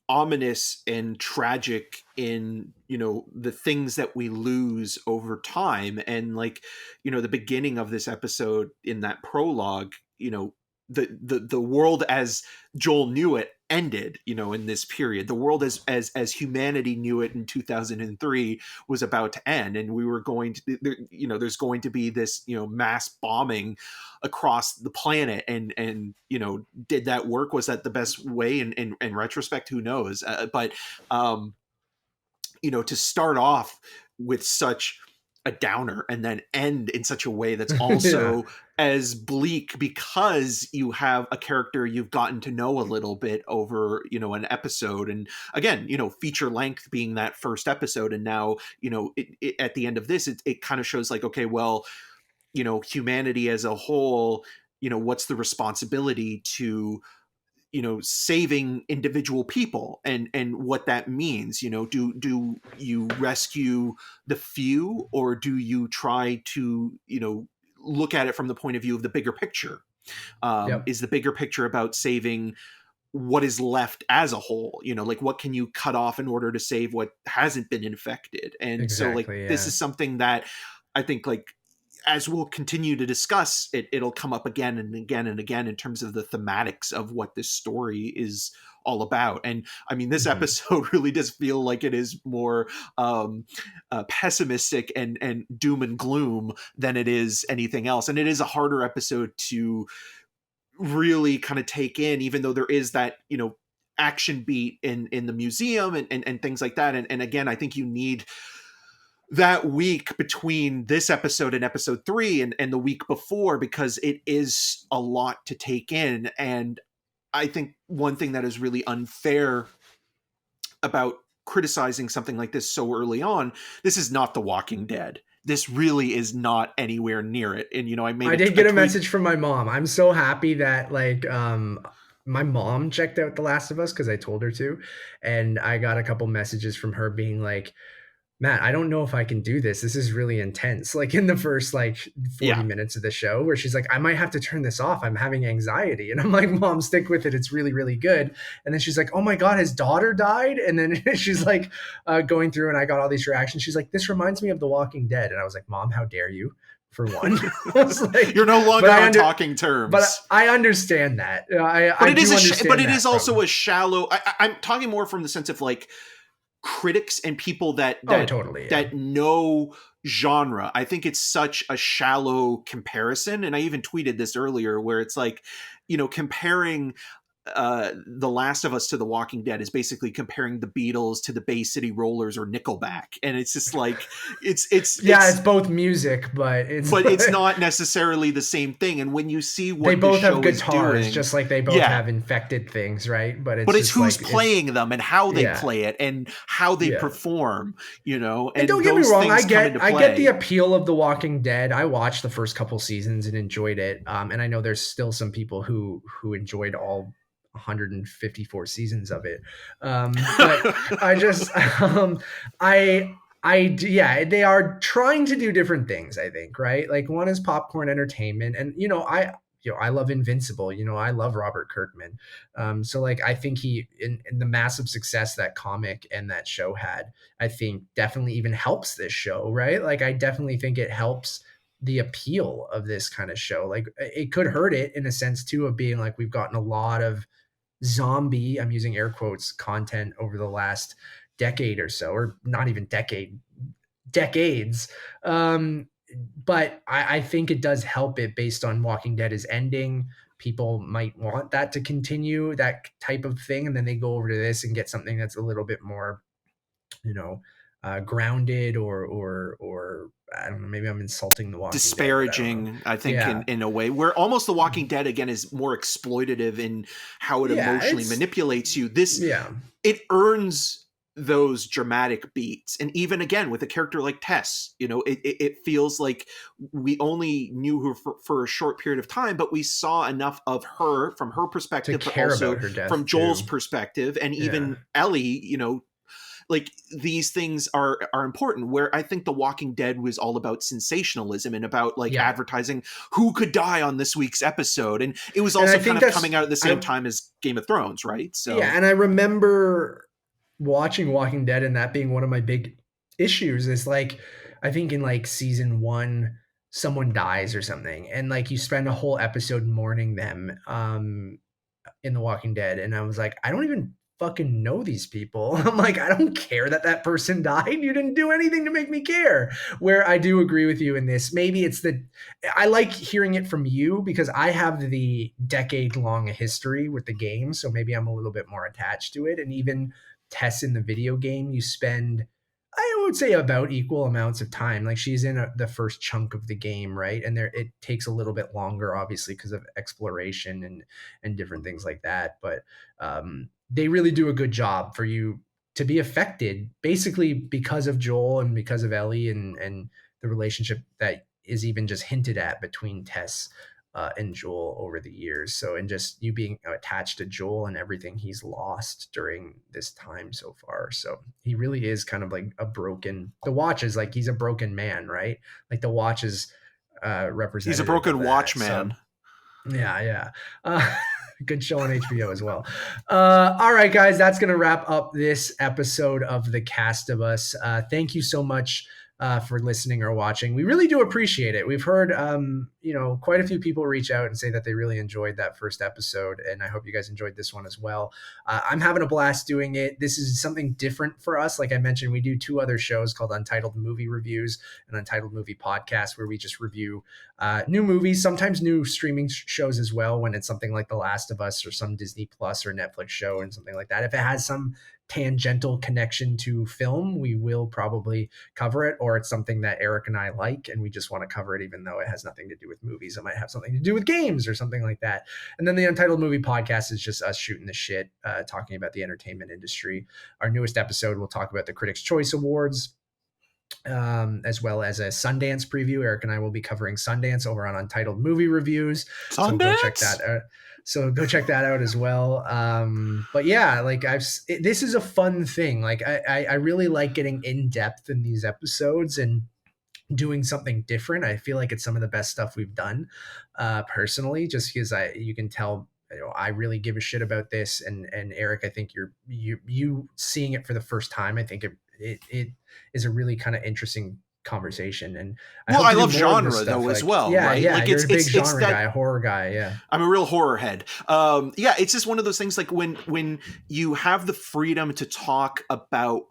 ominous and tragic in the things that we lose over time. And like the beginning of this episode in that prologue, the world as Joel knew it ended, in this period. The world as humanity knew it in 2003 was about to end, and we were going to, there's going to be this, mass bombing across the planet, and did that work? Was that the best way? In retrospect, who knows? But to start off with such a downer and then end in such a way that's also as bleak, because you have a character you've gotten to know a little bit over, an episode. And again, feature length being that first episode. And now, at the end of this, it kind of shows like, okay, well, humanity as a whole, what's the responsibility to, saving individual people, and what that means. Do you rescue the few, or do you try to, look at it from the point of view of the bigger picture? Is the bigger picture about saving what is left as a whole? Like, what can you cut off in order to save what hasn't been infected? And exactly, so, like, this is something that I think, like, as we'll continue to discuss, it'll come up again and again and again in terms of the thematics of what this story is all about. And I mean, this episode really does feel like it is more pessimistic and doom and gloom than it is anything else. And it is a harder episode to really kind of take in, even though there is that, action beat in the museum and things like that. And again, I think you need that week between this episode and episode 3 and the week before, because it is a lot to take in. And I think one thing that is really unfair about criticizing something like this so early on, this is not The Walking Dead. This really is not anywhere near it. And, I did get a message from my mom. I'm so happy that, like, my mom checked out The Last of Us because I told her to. And I got a couple messages from her being like, Matt, I don't know if I can do this. This is really intense. Like, in the first 40 minutes of the show, where she's like, I might have to turn this off. I'm having anxiety. And I'm like, Mom, stick with it. It's really, really good. And then she's like, oh my God, his daughter died. And then she's like going through, and I got all these reactions. She's like, this reminds me of The Walking Dead. And I was like, Mom, how dare you? For one, like, you're no longer on talking terms. But I understand that. It is also a shallow. I'm talking more from the sense of, like, critics and people that know genre. I think it's such a shallow comparison, and I even tweeted this earlier, where it's like, comparing The Last of Us to The Walking Dead is basically comparing the Beatles to the Bay City Rollers or Nickelback. And it's just like, it's both music, but it's not necessarily the same thing. And when you see what they both the show have guitars, doing, just like they both have infected things, right? But it's who's playing them and how they play it and how they perform, and don't get me wrong, I get the appeal of The Walking Dead. I watched the first couple seasons and enjoyed it. And I know there's still some people who enjoyed all 154 seasons of it. But I just, they are trying to do different things, I think, right? Like, one is popcorn entertainment, and, I love Invincible. I love Robert Kirkman. So, like, I think he, in the massive success that comic and that show had, I think definitely even helps this show, right? Like, I definitely think it helps the appeal of this kind of show. Like, it could hurt it in a sense too, of being like, we've gotten a lot of zombie, I'm using air quotes, content over the last decade or so, or not even decades. But I think it does help it, based on Walking Dead is ending. People might want that to continue, that type of thing. And then they go over to this and get something that's a little bit more, grounded, or I don't know, maybe I'm insulting The Walking disparaging Dead, I think in a way where almost The Walking Dead again is more exploitative in how it emotionally manipulates you. It earns those dramatic beats. And even again with a character like Tess, it feels like we only knew her for a short period of time, but we saw enough of her from her perspective, but also from Joel's perspective, and even Ellie, like, these things are important, where I think The Walking Dead was all about sensationalism and about, like, advertising who could die on this week's episode. And it was also kind of coming out at the same time as Game of Thrones, right? So and I remember watching Walking Dead and that being one of my big issues is, like, I think in, like, season 1, someone dies or something, and like you spend a whole episode mourning them in The Walking Dead, and I was like, I don't even fucking know these people. I'm like, I don't care that that person died. You didn't do anything to make me care. Where I do agree with you in this. Maybe it's the I like hearing it from you because I have the decade long history with the game, so maybe I'm a little bit more attached to it. And even Tess in the video game, you spend I would say about equal amounts of time. Like she's in the first chunk of the game, right? And there it takes a little bit longer, obviously, because of exploration and different things like that. But they really do a good job for you to be affected, basically because of Joel and because of Ellie and the relationship that is even just hinted at between Tess and Joel over the years. So, and just you being attached to Joel and everything he's lost during this time so far. So he really is kind of like the Watch is like, he's a broken man, right? Like the Watch is He's a representative broken of that. watchman. So, yeah. Good show on HBO as well. All right, guys, that's going to wrap up this episode of The Cast of Us. Thank you so much for listening or watching. We really do appreciate it. We've heard, quite a few people reach out and say that they really enjoyed that first episode, and I hope you guys enjoyed this one as well. I'm having a blast doing it. This is something different for us. Like I mentioned, we do 2 other shows called Untitled Movie Reviews and Untitled Movie Podcast, where we just review new movies, sometimes new streaming shows as well, when it's something like The Last of Us or some Disney Plus or Netflix show and something like that. If it has some tangential connection to film, we will probably cover it, or it's something that Eric and I like and we just want to cover it even though it has nothing to do with movies. It might have something to do with games or something like that. And then the Untitled Movie Podcast is just us shooting the shit, talking about the entertainment industry. Our newest episode, we'll talk about the Critics' Choice Awards, as well as a Sundance preview. Eric and I will be covering Sundance over on Untitled Movie Reviews. Sundance? So go check that out. So go check that out as well. But yeah, like this is a fun thing. Like I really like getting in depth in these episodes and doing something different. I feel like it's some of the best stuff we've done, personally, just because you can tell, I really give a shit about this. And Eric, I think you seeing it for the first time, I think it is a really kind of interesting conversation. And I love genre though as well, right? Yeah, like you're it's a big it's genre that, guy, a horror guy. Yeah, I'm a real horror head. It's just one of those things, like when you have the freedom to talk about,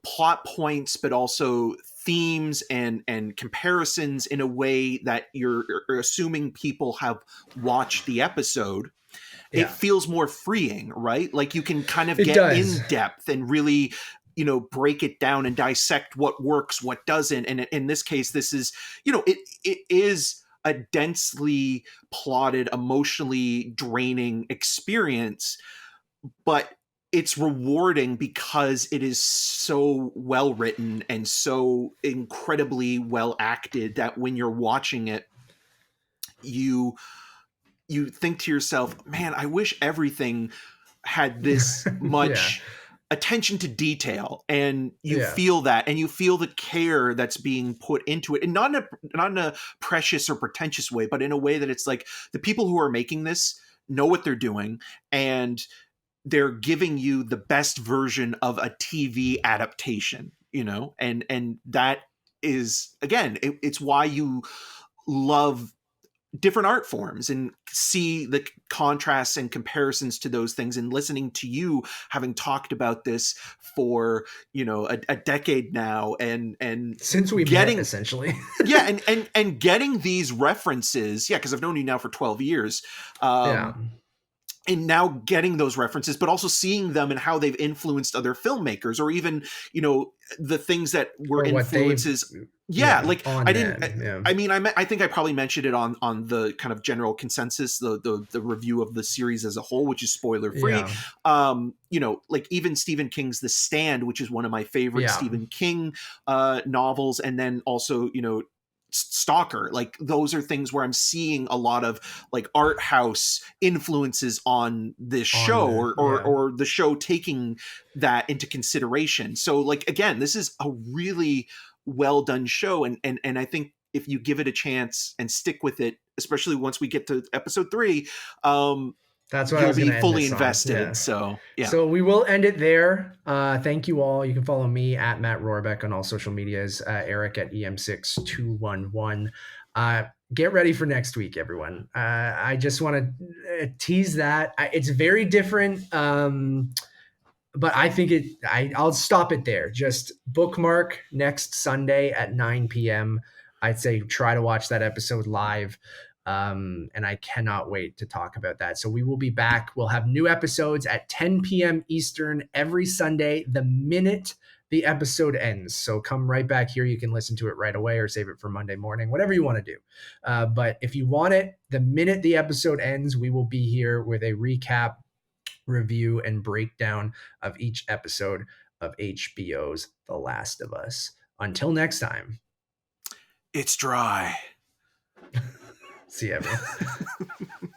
plot points, but also themes and comparisons in a way that you're assuming people have watched the episode. Yeah. It feels more freeing, right? Like you can kind of It get does. in depth and really, break it down and dissect what works, what doesn't. And in this case, this is, it is a densely plotted, emotionally draining experience, but it's rewarding because it is so well written and so incredibly well acted that when you're watching it, you think to yourself, man, I wish everything had this much attention to detail. And you feel that, and you feel the care that's being put into it, and not in a precious or pretentious way, but in a way that it's like the people who are making this know what they're doing, and they're giving you the best version of a TV adaptation, and that is, again, it's why you love different art forms and see the contrasts and comparisons to those things. And listening to you, having talked about this for a decade now, and since we met, essentially. and getting these references, because I've known you now for 12 years, and now getting those references, but also seeing them and how they've influenced other filmmakers, or even, the things that were influences. I didn't. I mean, I think I probably mentioned it on the kind of general consensus, the review of the series as a whole, which is spoiler free. Like even Stephen King's The Stand, which is one of my favorite Stephen King novels, and then also Stalker. Like those are things where I'm seeing a lot of like art house influences on this show, or the show taking that into consideration. So like, again, this is a really well done show, and I think if you give it a chance and stick with it, especially once we get to episode 3, That's what I you'll was going be to end fully this on. invested. Yeah. So yeah. So we will end it there. Thank you all. You can follow me at Matt Rohrbeck on all social medias, Eric at EM6211. Get ready for next week, everyone. I just want to tease that. It's very different. But I think I'll stop it there. Just bookmark next Sunday at 9 p.m. I'd say try to watch that episode live. And I cannot wait to talk about that. So we will be back. We'll have new episodes at 10 p.m. Eastern every Sunday, the minute the episode ends. So come right back here. You can listen to it right away or save it for Monday morning, whatever you want to do. But if you want it, the minute the episode ends, we will be here with a recap, review, and breakdown of each episode of HBO's The Last of Us. Until next time, it's dry. see you, everyone.